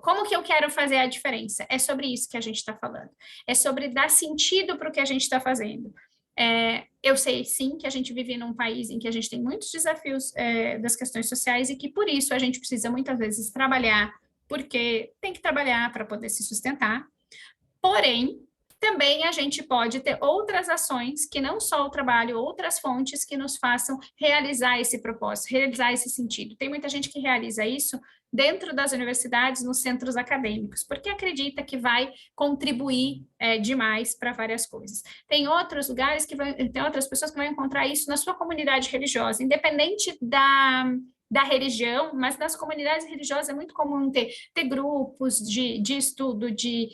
Speaker 1: Como que eu quero fazer a diferença? É sobre isso que a gente está falando. É sobre dar sentido para o que a gente está fazendo. Eu sei, sim, que a gente vive num país em que a gente tem muitos desafios das questões sociais e que, por isso, a gente precisa, muitas vezes, trabalhar, porque tem que trabalhar para poder se sustentar. Porém, também a gente pode ter outras ações que não só o trabalho, outras fontes que nos façam realizar esse propósito, realizar esse sentido. Tem muita gente que realiza isso dentro das universidades, nos centros acadêmicos, porque acredita que vai contribuir demais para várias coisas. Tem outros lugares tem outras pessoas que vão encontrar isso na sua comunidade religiosa, independente da religião, mas nas comunidades religiosas é muito comum ter grupos de estudo, de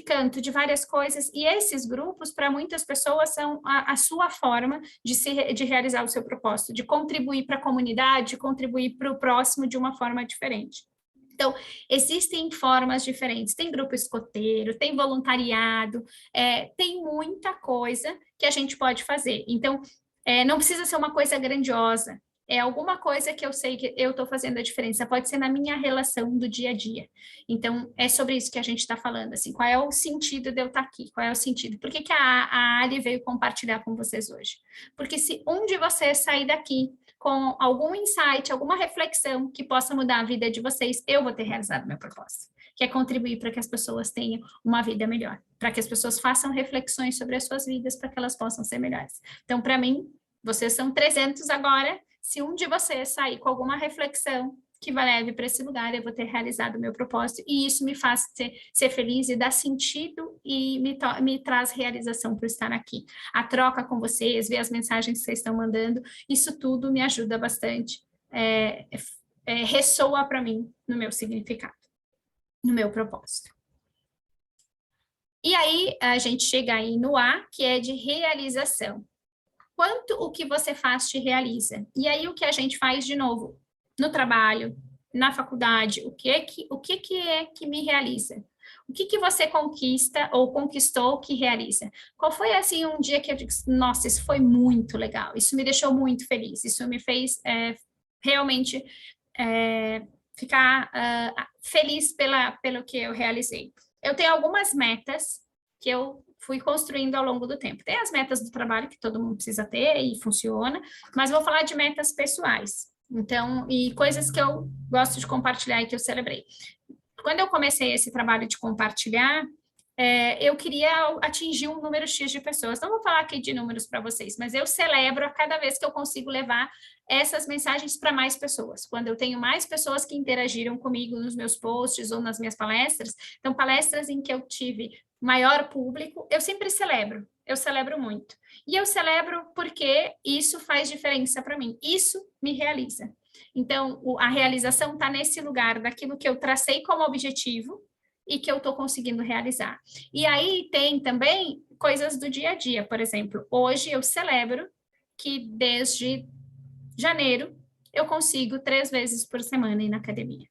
Speaker 1: canto, de várias coisas, e esses grupos, para muitas pessoas, são a sua forma de realizar o seu propósito, de contribuir para a comunidade, de contribuir para o próximo de uma forma diferente. Então, existem formas diferentes, tem grupo escoteiro, tem voluntariado, tem muita coisa que a gente pode fazer. Então, não precisa ser uma coisa grandiosa, é alguma coisa que eu sei que eu estou fazendo a diferença, pode ser na minha relação do dia a dia. Então, é sobre isso que a gente está falando, assim, qual é o sentido de eu estar aqui, qual é o sentido? Por que a Ali veio compartilhar com vocês hoje? Porque se um de vocês sair daqui com algum insight, alguma reflexão que possa mudar a vida de vocês, eu vou ter realizado meu propósito, que é contribuir para que as pessoas tenham uma vida melhor, para que as pessoas façam reflexões sobre as suas vidas, para que elas possam ser melhores. Então, para mim, vocês são 300 agora. Se um de vocês sair com alguma reflexão que vai leve para esse lugar, eu vou ter realizado o meu propósito, e isso me faz ser feliz e dar sentido e me traz realização por estar aqui. A troca com vocês, ver as mensagens que vocês estão mandando, isso tudo me ajuda bastante, ressoa para mim no meu significado, no meu propósito. E aí, a gente chega aí no A, que é de realização. Quanto o que você faz te realiza? E aí o que a gente faz de novo? No trabalho, na faculdade, o que é que me realiza? O que você conquista ou conquistou que realiza? Qual foi, assim, um dia que eu disse, nossa, isso foi muito legal, isso me deixou muito feliz, isso me fez realmente ficar feliz pelo que eu realizei. Eu tenho algumas metas que eu fui construindo ao longo do tempo. Tem as metas do trabalho que todo mundo precisa ter e funciona, mas vou falar de metas pessoais. Então, e coisas que eu gosto de compartilhar e que eu celebrei. Quando eu comecei esse trabalho de compartilhar, eu queria atingir um número X de pessoas. Não vou falar aqui de números para vocês, mas eu celebro a cada vez que eu consigo levar essas mensagens para mais pessoas. Quando eu tenho mais pessoas que interagiram comigo nos meus posts ou nas minhas palestras, então palestras em que eu tive maior público, eu sempre celebro. Eu celebro muito. E eu celebro porque isso faz diferença para mim. Isso me realiza. Então, a realização está nesse lugar daquilo que eu tracei como objetivo e que eu estou conseguindo realizar. E aí tem também coisas do dia a dia. Por exemplo, hoje eu celebro que desde janeiro eu consigo 3 vezes por semana ir na academia.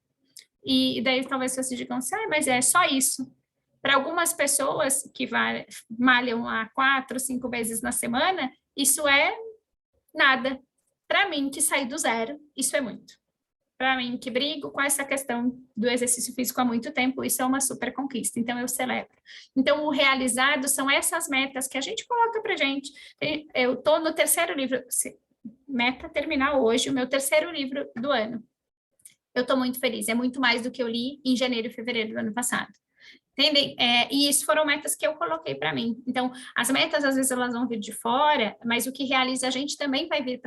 Speaker 1: E daí talvez vocês digam assim, mas é só isso. Para algumas pessoas que malham lá 4, 5 vezes na semana, isso é nada. Para mim, que saí do zero, isso é muito. Para mim, que brigo com essa questão do exercício físico há muito tempo, isso é uma super conquista, então eu celebro. Então, o realizado são essas metas que a gente coloca para gente. Eu estou no 3º livro, meta terminar hoje, o meu 3º livro do ano. Eu estou muito feliz, é muito mais do que eu li em janeiro e fevereiro do ano passado. Entendem? E isso foram metas que eu coloquei para mim. Então, as metas, às vezes, elas vão vir de fora, mas o que realiza a gente também vai vir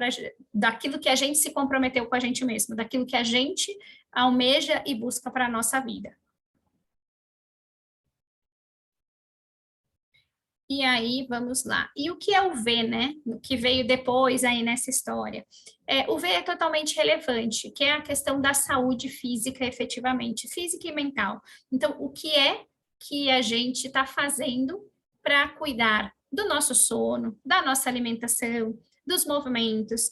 Speaker 1: daquilo que a gente se comprometeu com a gente mesmo, daquilo que a gente almeja e busca para a nossa vida. E aí, vamos lá. E o que é o V, né? O que veio depois aí nessa história? O V é totalmente relevante, que é a questão da saúde física, efetivamente, física e mental. Então, o que é que a gente está fazendo para cuidar do nosso sono, da nossa alimentação, dos movimentos?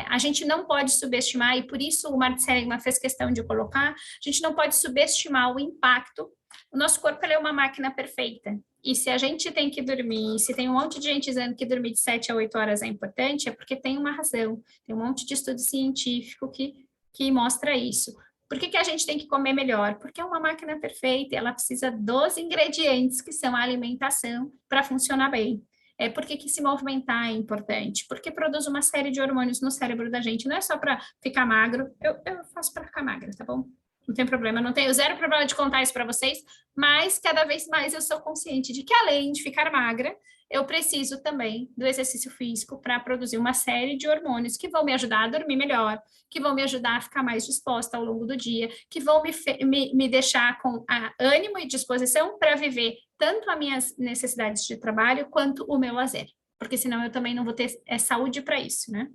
Speaker 1: A gente não pode subestimar, e por isso o Martin Seligman fez questão de colocar, a gente não pode subestimar o impacto. O nosso corpo ele é uma máquina perfeita. E se a gente tem que dormir, se tem um monte de gente dizendo que dormir de 7 a 8 horas é importante, é porque tem uma razão. Tem um monte de estudo científico que mostra isso. Por que a gente tem que comer melhor? Porque é uma máquina perfeita e ela precisa dos ingredientes que são a alimentação para funcionar bem. Por que se movimentar é importante? Porque produz uma série de hormônios no cérebro da gente. Não é só para ficar magro. Eu faço para ficar magra, tá bom? Não tem problema, não tenho zero problema de contar isso para vocês, mas cada vez mais eu sou consciente de que além de ficar magra, eu preciso também do exercício físico para produzir uma série de hormônios que vão me ajudar a dormir melhor, que vão me ajudar a ficar mais disposta ao longo do dia, que vão me deixar com ânimo e disposição para viver tanto as minhas necessidades de trabalho quanto o meu lazer, porque senão eu também não vou ter saúde para isso, né?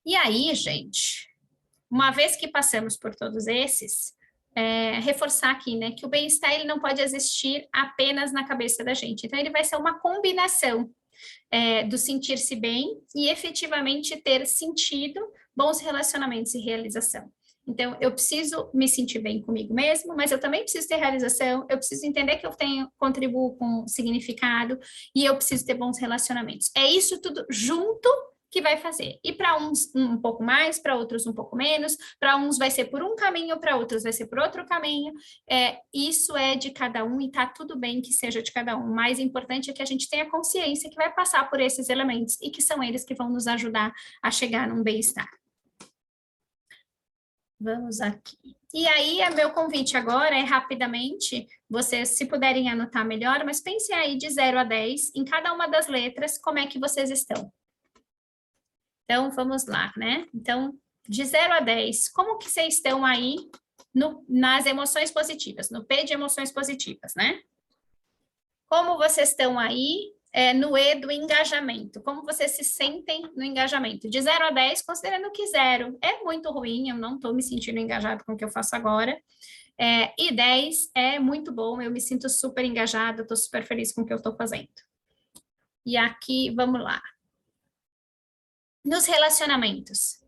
Speaker 1: E aí, gente, uma vez que passamos por todos esses, reforçar aqui, né, que o bem-estar ele não pode existir apenas na cabeça da gente. Então, ele vai ser uma combinação do sentir-se bem e efetivamente ter sentido, bons relacionamentos e realização. Então, eu preciso me sentir bem comigo mesmo, mas eu também preciso ter realização, eu preciso entender que eu contribuo com significado e eu preciso ter bons relacionamentos. É isso tudo junto que vai fazer. E para uns um pouco mais, para outros um pouco menos, para uns vai ser por um caminho, para outros vai ser por outro caminho. Isso é de cada um e tá tudo bem que seja de cada um. O mais importante é que a gente tenha consciência que vai passar por esses elementos e que são eles que vão nos ajudar a chegar num bem-estar. Vamos aqui. E aí, meu convite agora é rapidamente, vocês se puderem anotar melhor, mas pensem aí de 0 a 10, em cada uma das letras, como é que vocês estão. Então, vamos lá, né? Então, de 0 a 10, como que vocês estão aí nas emoções positivas, no P de emoções positivas, né? Como vocês estão aí no E do engajamento? Como vocês se sentem no engajamento? De 0 a 10, considerando que 0 é muito ruim, eu não estou me sentindo engajado com o que eu faço agora. E 10 é muito bom, eu me sinto super engajada, estou super feliz com o que eu estou fazendo. E aqui, vamos lá. Nos relacionamentos,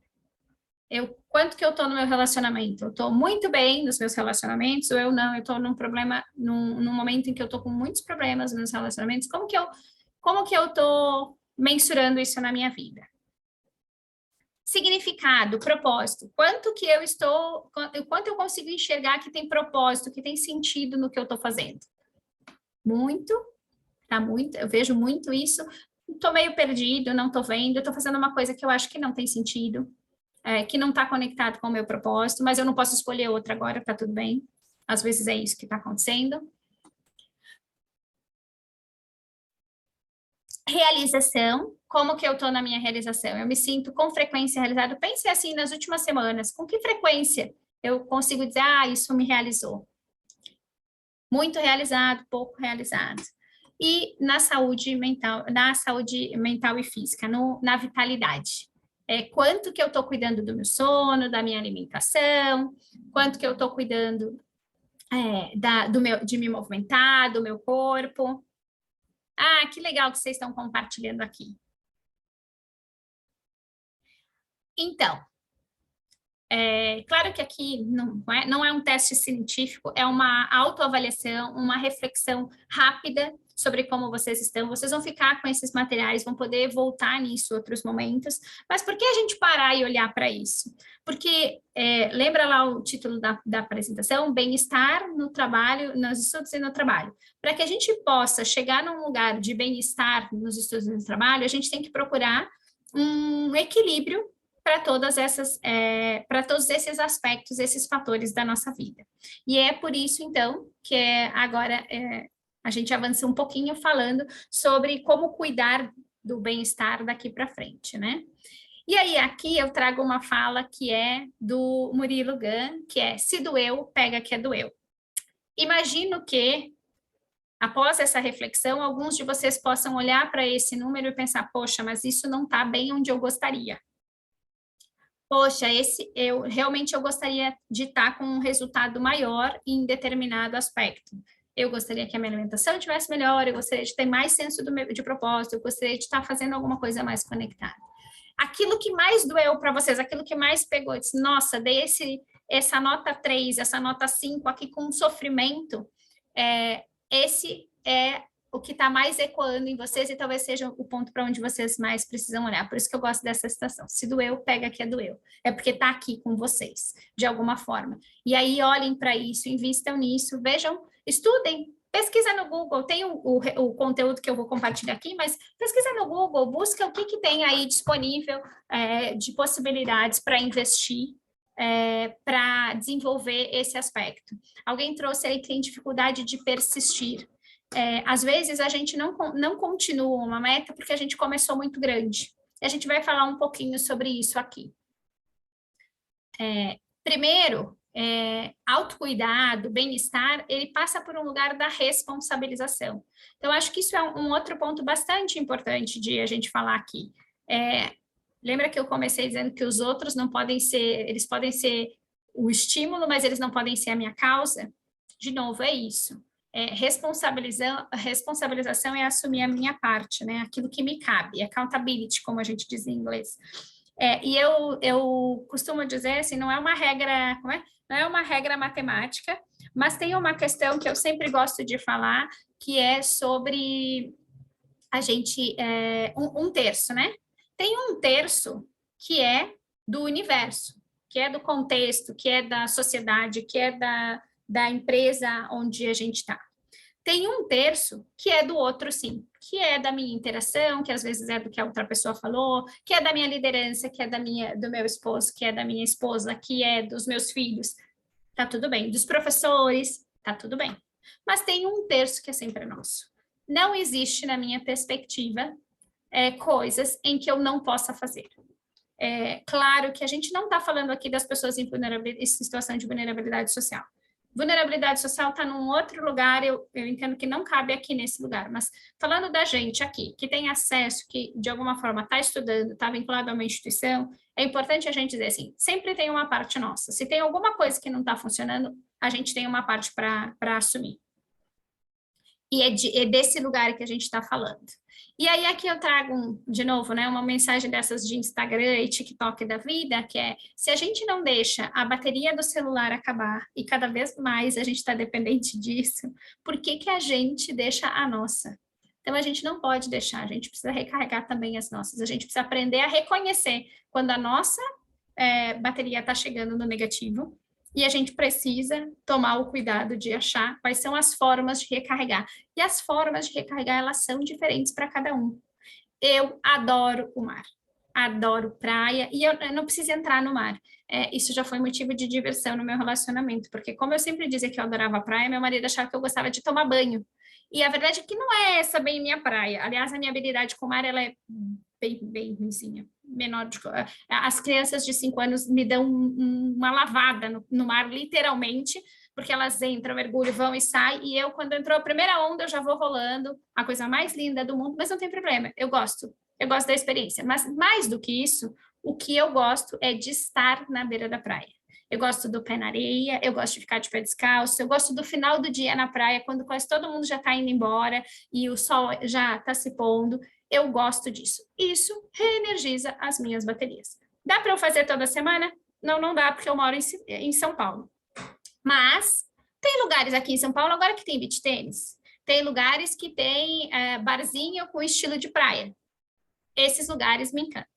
Speaker 1: quanto que eu estou no meu relacionamento? Eu estou muito bem nos meus relacionamentos, ou eu não, eu estou num problema, num momento em que eu estou com muitos problemas nos meus relacionamentos, como que eu estou mensurando isso na minha vida? Significado, propósito, quanto eu consigo enxergar que tem propósito, que tem sentido no que eu estou fazendo? Muito, Tá muito, eu vejo muito isso. Tô meio perdido, não tô vendo, tô fazendo uma coisa que eu acho que não tem sentido, que não tá conectado com o meu propósito, mas eu não posso escolher outra agora, tá tudo bem. Às vezes é isso que tá acontecendo. Realização, como que eu tô na minha realização? Eu me sinto com frequência realizado. Pense assim nas últimas semanas, com que frequência eu consigo dizer, isso me realizou? Muito realizado, pouco realizado. E na saúde mental e física, na vitalidade. Quanto que eu estou cuidando do meu sono, da minha alimentação, quanto que eu estou cuidando de me movimentar, do meu corpo. Que legal que vocês estão compartilhando aqui. Então, claro que aqui não é um teste científico, é uma autoavaliação, uma reflexão rápida sobre como vocês estão. Vocês vão ficar com esses materiais, vão poder voltar nisso em outros momentos. Mas por que a gente parar e olhar para isso? Porque, lembra lá o título da apresentação? Bem-estar no trabalho, nos estudos e no trabalho. Para que a gente possa chegar num lugar de bem-estar nos estudos e no trabalho, a gente tem que procurar um equilíbrio para todos esses aspectos, esses fatores da nossa vida. E é por isso, então, que agora a gente avança um pouquinho falando sobre como cuidar do bem-estar daqui para frente, né? E aí, aqui eu trago uma fala que é do Murilo Gun, que é, se doeu, pega que é doeu. Imagino que, após essa reflexão, alguns de vocês possam olhar para esse número e pensar, poxa, mas isso não está bem onde eu gostaria. Poxa, realmente eu gostaria de estar com um resultado maior em determinado aspecto. Eu gostaria que a minha alimentação estivesse melhor, eu gostaria de ter mais senso de propósito, eu gostaria de estar fazendo alguma coisa mais conectada. Aquilo que mais doeu para vocês, aquilo que mais pegou, eu disse, nossa, dei essa nota 3, essa nota 5 aqui com sofrimento, esse é o que está mais ecoando em vocês e talvez seja o ponto para onde vocês mais precisam olhar. Por isso que eu gosto dessa citação. Se doeu, pega que é doeu. É porque está aqui com vocês, de alguma forma. E aí olhem para isso, invistam nisso, vejam, estudem, pesquisa no Google, tem o conteúdo que eu vou compartilhar aqui, mas pesquisa no Google, busca o que tem aí disponível de possibilidades para investir, para desenvolver esse aspecto. Alguém trouxe aí que tem dificuldade de persistir. Às vezes a gente não continua uma meta porque a gente começou muito grande. E a gente vai falar um pouquinho sobre isso aqui. Primeiro, autocuidado, bem-estar, ele passa por um lugar da responsabilização. Então, acho que isso é um outro ponto bastante importante de a gente falar aqui. Lembra que eu comecei dizendo que os outros não podem ser, eles podem ser o estímulo, mas eles não podem ser a minha causa? De novo, é isso. Responsabilização é assumir a minha parte, né? Aquilo que me cabe, accountability, como a gente diz em inglês. E eu costumo dizer assim, não é uma regra, não é uma regra matemática, mas tem uma questão que eu sempre gosto de falar, que é sobre a gente, um terço, né? Tem um terço que é do universo, que é do contexto, que é da sociedade, que é da empresa onde a gente está. Tem um terço que é do outro, sim, que é da minha interação, que às vezes é do que a outra pessoa falou, que é da minha liderança, que é do meu esposo, que é da minha esposa, que é dos meus filhos, tá tudo bem. Dos professores, tá tudo bem. Mas tem um terço que é sempre nosso. Não existe, na minha perspectiva, coisas em que eu não possa fazer. Claro que a gente não está falando aqui das pessoas em situação de vulnerabilidade social. Vulnerabilidade social está num outro lugar, eu entendo que não cabe aqui nesse lugar, mas falando da gente aqui, que tem acesso, que de alguma forma está estudando, está vinculado a uma instituição, é importante a gente dizer assim, sempre tem uma parte nossa. Se tem alguma coisa que não está funcionando, a gente tem uma parte para assumir. E é desse lugar que a gente está falando. E aí aqui eu trago, de novo, né, uma mensagem dessas de Instagram e TikTok da vida, que é, se a gente não deixa a bateria do celular acabar, e cada vez mais a gente está dependente disso, por que a gente deixa a nossa? Então, a gente não pode deixar, a gente precisa recarregar também as nossas, a gente precisa aprender a reconhecer quando a nossa bateria está chegando no negativo, E a gente precisa tomar o cuidado de achar quais são as formas de recarregar. E as formas de recarregar, elas são diferentes para cada um. Eu adoro o mar, adoro praia, e eu não preciso entrar no mar. Isso já foi motivo de diversão no meu relacionamento, porque como eu sempre dizia que eu adorava praia, meu marido achava que eu gostava de tomar banho. E a verdade é que não é essa bem minha praia. Aliás, a minha habilidade com o mar, ela é bem ruimzinha. Menor de... As crianças de 5 anos me dão uma lavada no mar, literalmente, porque elas entram, mergulham, vão e saem, e eu, quando entrou a primeira onda, eu já vou rolando, a coisa mais linda do mundo, mas não tem problema, eu gosto da experiência. Mas mais do que isso, o que eu gosto é de estar na beira da praia. Eu gosto do pé na areia, eu gosto de ficar de pé descalço, eu gosto do final do dia na praia, quando quase todo mundo já está indo embora e o sol já está se pondo. Eu gosto disso. Isso reenergiza as minhas baterias. Dá para eu fazer toda semana? Não, não dá, porque eu moro em São Paulo. Mas tem lugares aqui em São Paulo agora que tem beach tênis. Tem lugares que tem barzinho com estilo de praia. Esses lugares me encantam.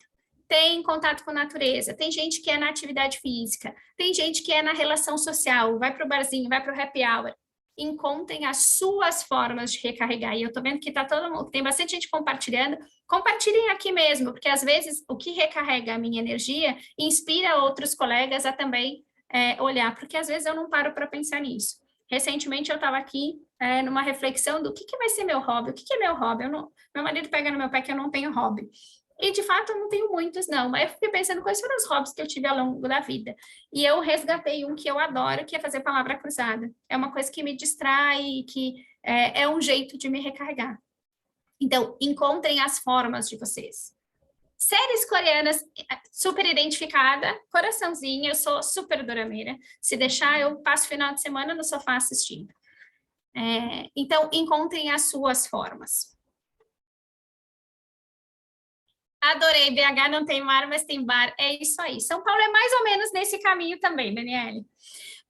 Speaker 1: Tem contato com a natureza, tem gente que é na atividade física, tem gente que é na relação social, vai para o barzinho, vai para o happy hour. Encontrem as suas formas de recarregar. E eu estou vendo que tá todo mundo, tem bastante gente compartilhando. Compartilhem aqui mesmo, porque às vezes o que recarrega a minha energia inspira outros colegas a também olhar, porque às vezes eu não paro para pensar nisso. Recentemente eu estava aqui numa reflexão do que vai ser meu hobby, o que é meu hobby? Meu marido pega no meu pé que eu não tenho hobby. E, de fato, eu não tenho muitos, não. Mas eu fiquei pensando quais foram os hobbies que eu tive ao longo da vida. E eu resgatei um que eu adoro, que é fazer palavra cruzada. É uma coisa que me distrai, que é um jeito de me recarregar. Então, encontrem as formas de vocês. Séries coreanas, super identificada, coraçãozinho, eu sou super dorameira. Se deixar, eu passo o final de semana no sofá assistindo. Então, encontrem as suas formas. Adorei, BH não tem mar, mas tem bar, é isso aí. São Paulo é mais ou menos nesse caminho também, Daniele.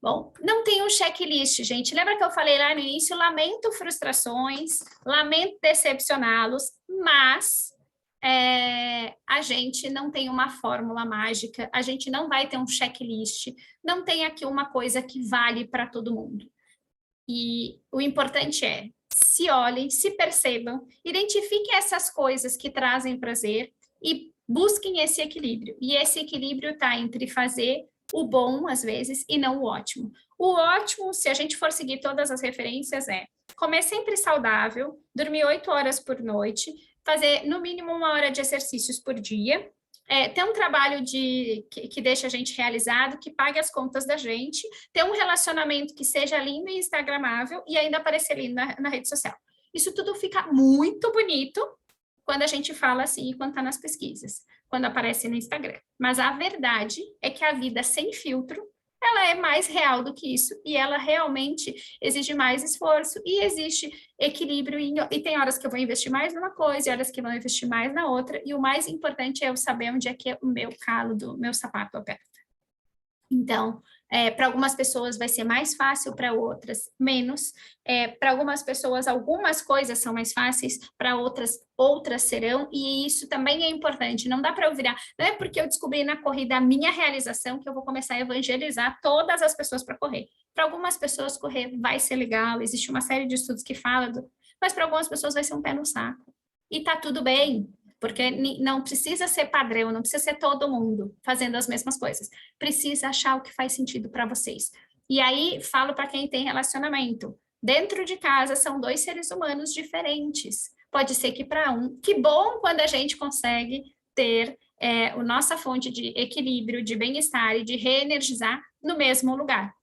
Speaker 1: Bom, não tem um checklist, gente. Lembra que eu falei lá no início? Lamento frustrações, lamento decepcioná-los, mas a gente não tem uma fórmula mágica, a gente não vai ter um checklist, não tem aqui uma coisa que vale para todo mundo. E o importante é, se olhem, se percebam, identifiquem essas coisas que trazem prazer e busquem esse equilíbrio. E esse equilíbrio está entre fazer o bom, às vezes, e não o ótimo. O ótimo, se a gente for seguir todas as referências, é comer sempre saudável, dormir 8 horas por noite, fazer no mínimo 1 hora de exercícios por dia, ter um trabalho que deixa a gente realizado, que pague as contas da gente, ter um relacionamento que seja lindo e instagramável e ainda aparecer lindo na rede social. Isso tudo fica muito bonito quando a gente fala assim, quando está nas pesquisas, quando aparece no Instagram. Mas a verdade é que a vida sem filtro, ela é mais real do que isso, e ela realmente exige mais esforço, e existe equilíbrio, e tem horas que eu vou investir mais numa coisa, e horas que eu vou investir mais na outra, e o mais importante é eu saber onde é que o meu calo do meu sapato aperta. Então, para algumas pessoas vai ser mais fácil, para outras menos. Para algumas pessoas, algumas coisas são mais fáceis, para outras serão, e isso também é importante. Não dá para eu virar, não é porque eu descobri na corrida a minha realização que eu vou começar a evangelizar todas as pessoas para correr. Para algumas pessoas, correr vai ser legal, existe uma série de estudos que falam, mas para algumas pessoas vai ser um pé no saco. E tá tudo bem. Porque não precisa ser padrão, não precisa ser todo mundo fazendo as mesmas coisas. Precisa achar o que faz sentido para vocês. E aí, falo para quem tem relacionamento. Dentro de casa, são 2 seres humanos diferentes. Pode ser que para um... Que bom quando a gente consegue ter a nossa fonte de equilíbrio, de bem-estar e de reenergizar no mesmo lugar.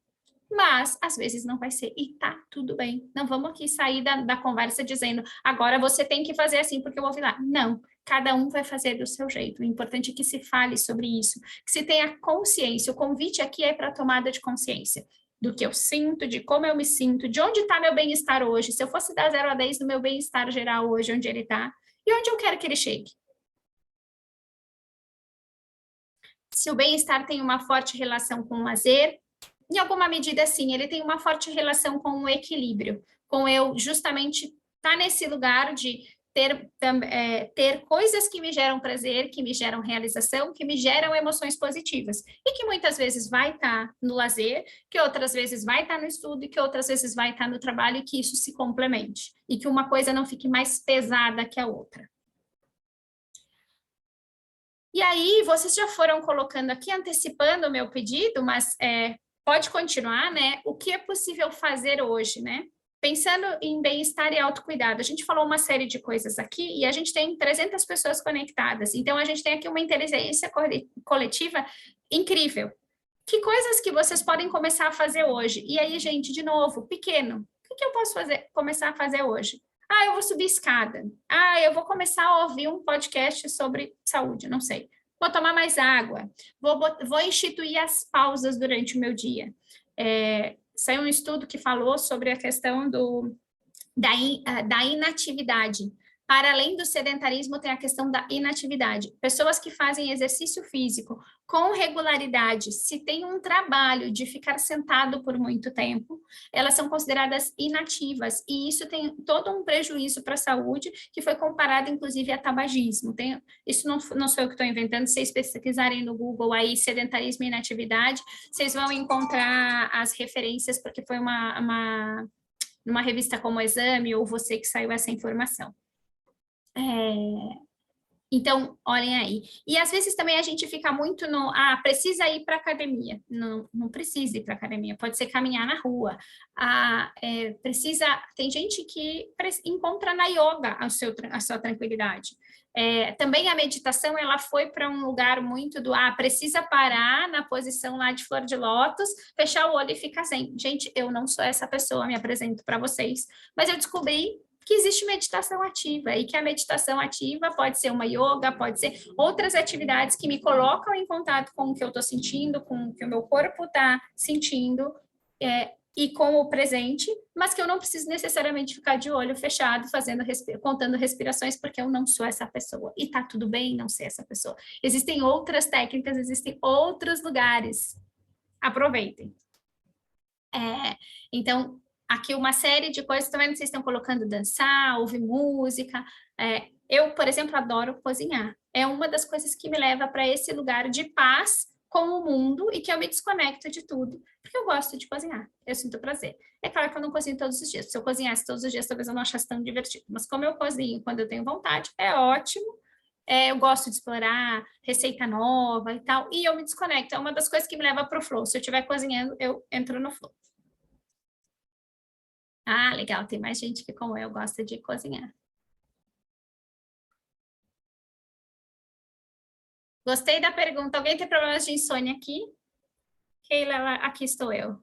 Speaker 1: Mas, às vezes, não vai ser. E tá tudo bem. Não vamos aqui sair da conversa dizendo agora você tem que fazer assim porque eu vou vir lá. Não. Cada um vai fazer do seu jeito. O importante é que se fale sobre isso, que se tenha consciência. O convite aqui é para tomada de consciência do que eu sinto, de como eu me sinto, de onde está meu bem-estar hoje. Se eu fosse dar 0 a 10 no meu bem-estar geral hoje, onde ele está, e onde eu quero que ele chegue. Se o bem-estar tem uma forte relação com o lazer, em alguma medida, sim, ele tem uma forte relação com o equilíbrio, com eu justamente estar nesse lugar de ter coisas que me geram prazer, que me geram realização, que me geram emoções positivas. E que muitas vezes vai estar no lazer, que outras vezes vai estar no estudo, e que outras vezes vai estar no trabalho, e que isso se complemente. E que uma coisa não fique mais pesada que a outra. E aí, vocês já foram colocando aqui, antecipando o meu pedido, mas pode continuar, né? O que é possível fazer hoje, né? Pensando em bem-estar e autocuidado, a gente falou uma série de coisas aqui e a gente tem 300 pessoas conectadas, então a gente tem aqui uma inteligência coletiva incrível. Que coisas que vocês podem começar a fazer hoje? E aí, gente, de novo, pequeno, o que eu posso começar a fazer hoje? Ah, eu vou subir escada. Ah, eu vou começar a ouvir um podcast sobre saúde, não sei. Vou tomar mais água. Vou instituir as pausas durante o meu dia. Saiu um estudo que falou sobre a questão da inatividade. Para além do sedentarismo, tem a questão da inatividade. Pessoas que fazem exercício físico com regularidade, se tem um trabalho de ficar sentado por muito tempo, elas são consideradas inativas, e isso tem todo um prejuízo para a saúde, que foi comparado, inclusive, a tabagismo. Isso não sou eu que estou inventando, se vocês pesquisarem no Google aí, sedentarismo e inatividade, vocês vão encontrar as referências, porque foi numa revista como Exame, ou Você, que saiu essa informação. Então, olhem aí. E às vezes também a gente fica muito precisa ir para academia. Não precisa ir para academia, pode ser caminhar na rua. Tem gente que encontra na yoga a sua tranquilidade. Também a meditação, ela foi para um lugar muito precisa parar na posição lá de flor de lótus, fechar o olho e ficar zen. Gente, eu não sou essa pessoa, me apresento para vocês, mas eu descobri que existe meditação ativa, e que a meditação ativa pode ser uma yoga, pode ser outras atividades que me colocam em contato com o que eu estou sentindo, com o que o meu corpo está sentindo, e com o presente, mas que eu não preciso necessariamente ficar de olho fechado, contando respirações, porque eu não sou essa pessoa. E tá tudo bem não ser essa pessoa. Existem outras técnicas, existem outros lugares. Aproveitem. Então, aqui uma série de coisas, também vocês estão colocando dançar, ouvir música. Eu, por exemplo, adoro cozinhar. É uma das coisas que me leva para esse lugar de paz com o mundo e que eu me desconecto de tudo, porque eu gosto de cozinhar, eu sinto prazer. É claro que eu não cozinho todos os dias. Se eu cozinhasse todos os dias, talvez eu não achasse tão divertido. Mas como eu cozinho quando eu tenho vontade, é ótimo. Eu gosto de explorar receita nova e tal, e eu me desconecto. É uma das coisas que me leva para o flow. Se eu estiver cozinhando, eu entro no flow. Ah, legal, tem mais gente que, como eu, gosta de cozinhar. Gostei da pergunta. Alguém tem problemas de insônia aqui? Keila, aqui estou eu.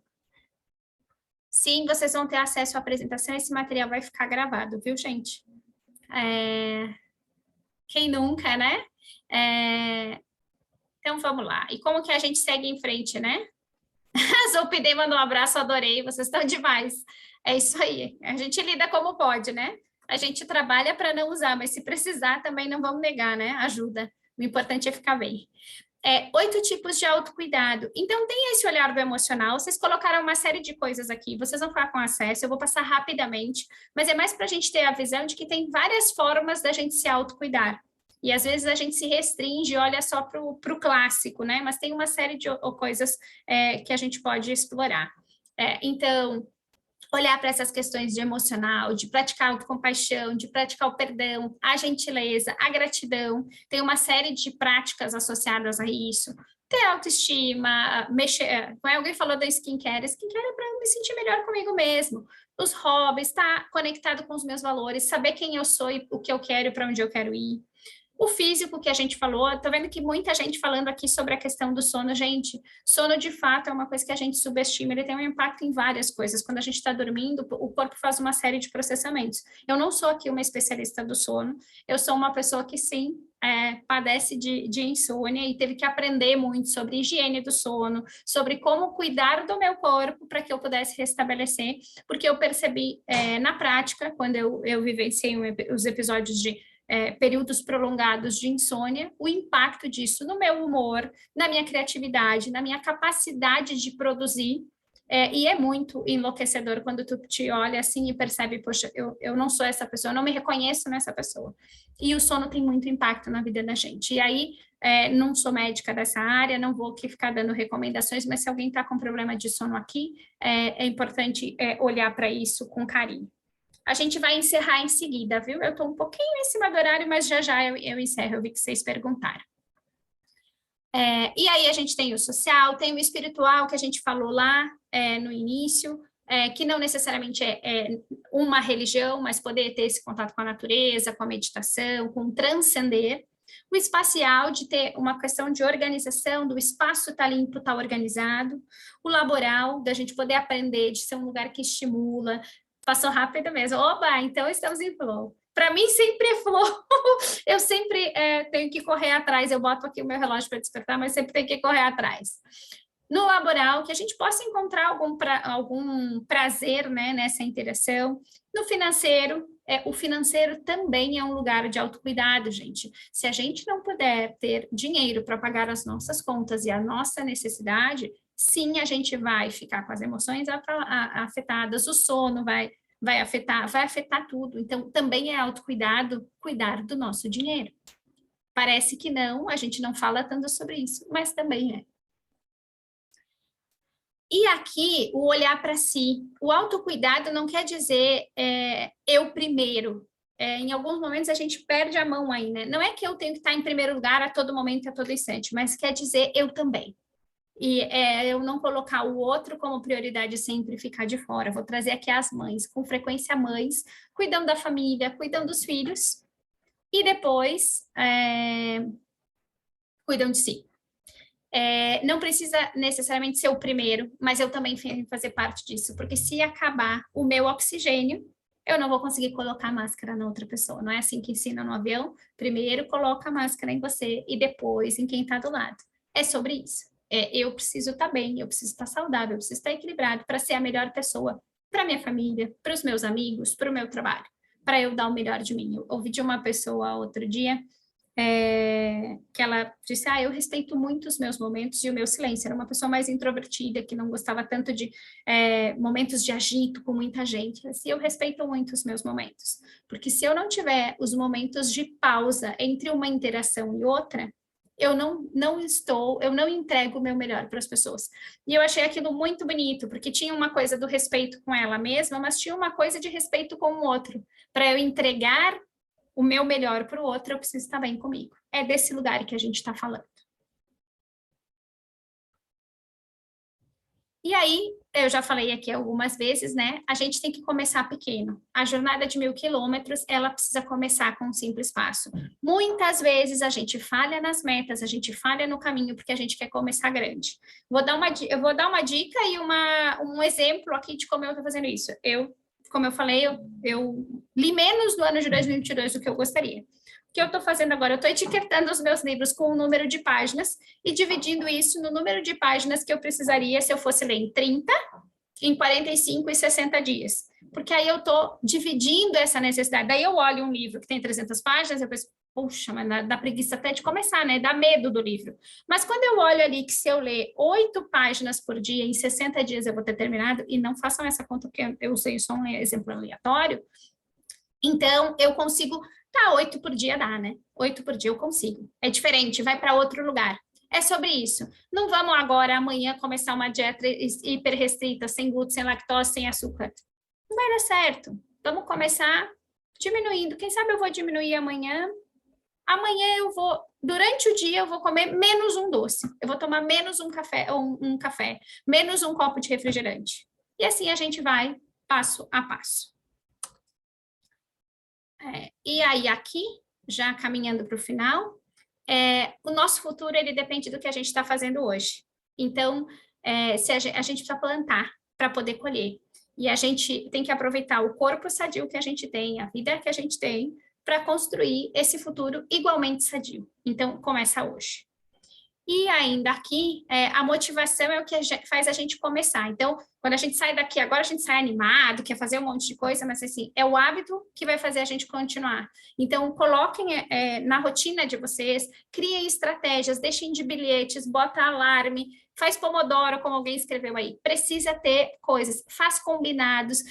Speaker 1: Sim, vocês vão ter acesso à apresentação, esse material vai ficar gravado, viu, gente? Quem nunca, né? Então, vamos lá. E como que a gente segue em frente, né? A Zolpidei mandou um abraço, adorei, vocês estão demais. É isso aí, a gente lida como pode, né? A gente trabalha para não usar, mas se precisar também não vamos negar, né? Ajuda. O importante é ficar bem. 8 tipos de autocuidado. Então, tem esse olhar do emocional. Vocês colocaram uma série de coisas aqui. Vocês vão ficar com acesso. Eu vou passar rapidamente. Mas é mais para a gente ter a visão de que tem várias formas da gente se autocuidar. E, às vezes, a gente se restringe, olha só para o clássico, né? Mas tem uma série de coisas que a gente pode explorar. Então, olhar para essas questões de emocional, de praticar a autocompaixão, de praticar o perdão, a gentileza, a gratidão. Tem uma série de práticas associadas a isso. Ter autoestima, mexer... Alguém falou da skincare. Skincare é para eu me sentir melhor comigo mesmo. Os hobbies, estar conectado com os meus valores, saber quem eu sou e o que eu quero e para onde eu quero ir. O físico que a gente falou, estou vendo que muita gente falando aqui sobre a questão do sono. Gente, sono de fato é uma coisa que a gente subestima, ele tem um impacto em várias coisas. Quando a gente está dormindo, o corpo faz uma série de processamentos. Eu não sou aqui uma especialista do sono, eu sou uma pessoa que sim, padece de insônia e teve que aprender muito sobre higiene do sono, sobre como cuidar do meu corpo para que eu pudesse restabelecer, porque eu percebi na prática, quando eu vivenciei os episódios de períodos prolongados de insônia, o impacto disso no meu humor, na minha criatividade, na minha capacidade de produzir, E é muito enlouquecedor quando tu te olha assim e percebe, poxa, eu não sou essa pessoa, eu não me reconheço nessa pessoa. E o sono tem muito impacto na vida da gente. E aí, não sou médica dessa área, não vou aqui ficar dando recomendações, mas se alguém está com problema de sono aqui, é importante olhar para isso com carinho. A gente vai encerrar em seguida, viu? Eu estou um pouquinho em cima do horário, mas já eu encerro, eu vi que vocês perguntaram. E aí a gente tem o social, tem o espiritual, que a gente falou lá no início, que não necessariamente é uma religião, mas poder ter esse contato com a natureza, com a meditação, com transcender. O espacial, de ter uma questão de organização, do espaço estar limpo, estar organizado. O laboral, da gente poder aprender, de ser um lugar que estimula. Passou rápido mesmo. Oba, então estamos em flow. Para mim sempre é flow. Eu sempre tenho que correr atrás. Eu boto aqui o meu relógio para despertar, mas sempre tenho que correr atrás. No laboral, que a gente possa encontrar algum prazer, né, nessa interação. No financeiro, o financeiro também é um lugar de autocuidado, gente. Se a gente não puder ter dinheiro para pagar as nossas contas e a nossa necessidade, sim, a gente vai ficar com as emoções afetadas, o sono vai afetar tudo. Então, também é autocuidado, cuidar do nosso dinheiro. Parece que não, a gente não fala tanto sobre isso, mas também é. E aqui, o olhar para si. O autocuidado não quer dizer eu primeiro. Em alguns momentos, a gente perde a mão aí, né? Não é que eu tenho que estar em primeiro lugar a todo momento, a todo instante, mas quer dizer eu também. E eu não colocar o outro como prioridade, sempre ficar de fora. Vou trazer aqui as mães, com frequência mães, cuidam da família, cuidam dos filhos, e depois cuidam de si. Não precisa necessariamente ser o primeiro, mas eu também venho fazer parte disso, porque se acabar o meu oxigênio, eu não vou conseguir colocar a máscara na outra pessoa. Não é assim que ensina no avião? Primeiro coloca a máscara em você e depois em quem está do lado. É sobre isso. Eu preciso estar bem, eu preciso estar saudável, eu preciso estar equilibrado para ser a melhor pessoa para minha família, para os meus amigos, para o meu trabalho, para eu dar o melhor de mim. Eu ouvi de uma pessoa outro dia que ela disse, eu respeito muito os meus momentos e o meu silêncio. Era uma pessoa mais introvertida, que não gostava tanto de momentos de agito com muita gente. Assim, eu respeito muito os meus momentos, porque se eu não tiver os momentos de pausa entre uma interação e outra, eu não entrego o meu melhor para as pessoas. E eu achei aquilo muito bonito, porque tinha uma coisa do respeito com ela mesma, mas tinha uma coisa de respeito com o outro. Para eu entregar o meu melhor para o outro, eu preciso estar bem comigo. É desse lugar que a gente está falando. E aí, eu já falei aqui algumas vezes, né? A gente tem que começar pequeno. A jornada de 1000 quilômetros, ela precisa começar com um simples passo. Muitas vezes a gente falha nas metas, a gente falha no caminho, porque a gente quer começar grande. Eu vou dar uma dica e um exemplo aqui de como eu estou fazendo isso. Como eu falei, eu li menos no ano de 2022 do que eu gostaria. O que eu estou fazendo agora? Eu estou etiquetando os meus livros com o número de páginas e dividindo isso no número de páginas que eu precisaria se eu fosse ler em 30, em 45 e 60 dias. Porque aí eu estou dividindo essa necessidade. Daí eu olho um livro que tem 300 páginas, eu penso, puxa, mas dá preguiça até de começar, né? Dá medo do livro. Mas quando eu olho ali que se eu ler 8 páginas por dia, em 60 dias eu vou ter terminado, e não façam essa conta porque eu usei só um exemplo aleatório, então eu consigo, 8 por dia dá, né? 8 por dia eu consigo. É diferente, vai para outro lugar. É sobre isso. Não vamos agora, amanhã, começar uma dieta hiper restrita, sem glúten, sem lactose, sem açúcar. Não vai dar certo. Vamos começar diminuindo. Quem sabe eu vou diminuir amanhã. Amanhã durante o dia eu vou comer menos um doce. Eu vou tomar menos um café, menos um copo de refrigerante. E assim a gente vai passo a passo. E aí aqui, já caminhando para o final, o nosso futuro ele depende do que a gente está fazendo hoje. Então, se a gente precisa plantar para poder colher. E a gente tem que aproveitar o corpo sadio que a gente tem, a vida que a gente tem, para construir esse futuro igualmente sadio. Então, começa hoje. E ainda aqui, a motivação é o que faz a gente começar. Então, quando a gente sai daqui, agora a gente sai animado, quer fazer um monte de coisa, mas assim, é o hábito que vai fazer a gente continuar. Então, coloquem na rotina de vocês, criem estratégias, deixem de bilhetes, bota alarme, faz pomodoro, como alguém escreveu aí. Precisa ter coisas, faz combinados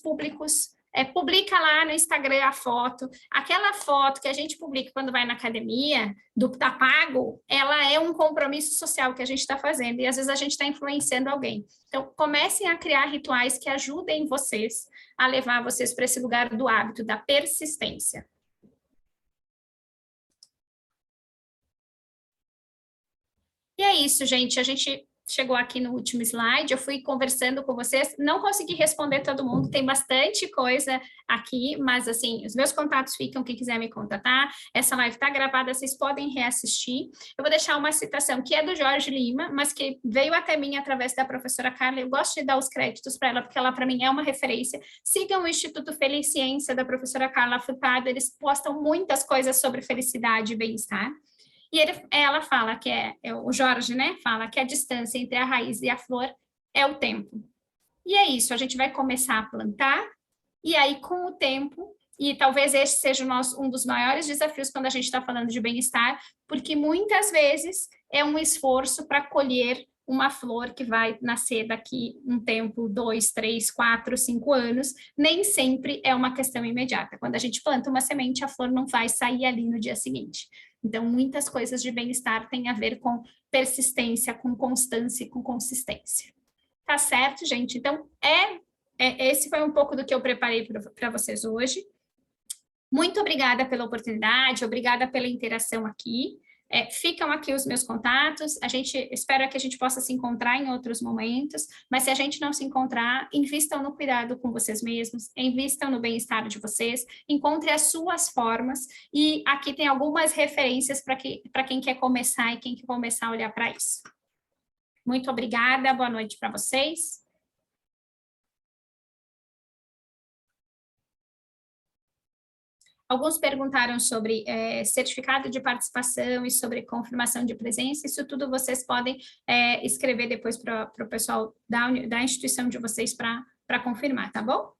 Speaker 1: públicos, publica lá no Instagram a foto. Aquela foto que a gente publica quando vai na academia, do que está pago, ela é um compromisso social que a gente está fazendo, e às vezes a gente está influenciando alguém. Então, comecem a criar rituais que ajudem vocês a levar vocês para esse lugar do hábito, da persistência. E é isso, gente. A gente chegou aqui no último slide, eu fui conversando com vocês, não consegui responder todo mundo, tem bastante coisa aqui, mas assim, os meus contatos ficam, quem quiser me contatar, essa live está gravada, vocês podem reassistir. Eu vou deixar uma citação que é do Jorge Lima, mas que veio até mim através da professora Carla, eu gosto de dar os créditos para ela, porque ela para mim é uma referência. Sigam o Instituto Feliciência da professora Carla Furtado, eles postam muitas coisas sobre felicidade e bem-estar. E ela fala que o Jorge, né, fala que a distância entre a raiz e a flor é o tempo. E é isso, a gente vai começar a plantar, e aí com o tempo, e talvez esse seja um dos maiores desafios quando a gente está falando de bem-estar, porque muitas vezes é um esforço para colher uma flor que vai nascer daqui um tempo, 2, 3, 4, 5 anos, nem sempre é uma questão imediata. Quando a gente planta uma semente, a flor não vai sair ali no dia seguinte. Então, muitas coisas de bem-estar têm a ver com persistência, com constância e com consistência. Tá certo, gente? Então, esse foi um pouco do que eu preparei para vocês hoje. Muito obrigada pela oportunidade, obrigada pela interação aqui. Ficam aqui os meus contatos, espero que a gente possa se encontrar em outros momentos, mas se a gente não se encontrar, invistam no cuidado com vocês mesmos, invistam no bem-estar de vocês, encontrem as suas formas, e aqui tem algumas referências para quem quer começar e quem quer começar a olhar para isso. Muito obrigada, boa noite para vocês. Alguns perguntaram sobre certificado de participação e sobre confirmação de presença. Isso tudo vocês podem escrever depois para o pessoal da instituição de vocês para confirmar, tá bom?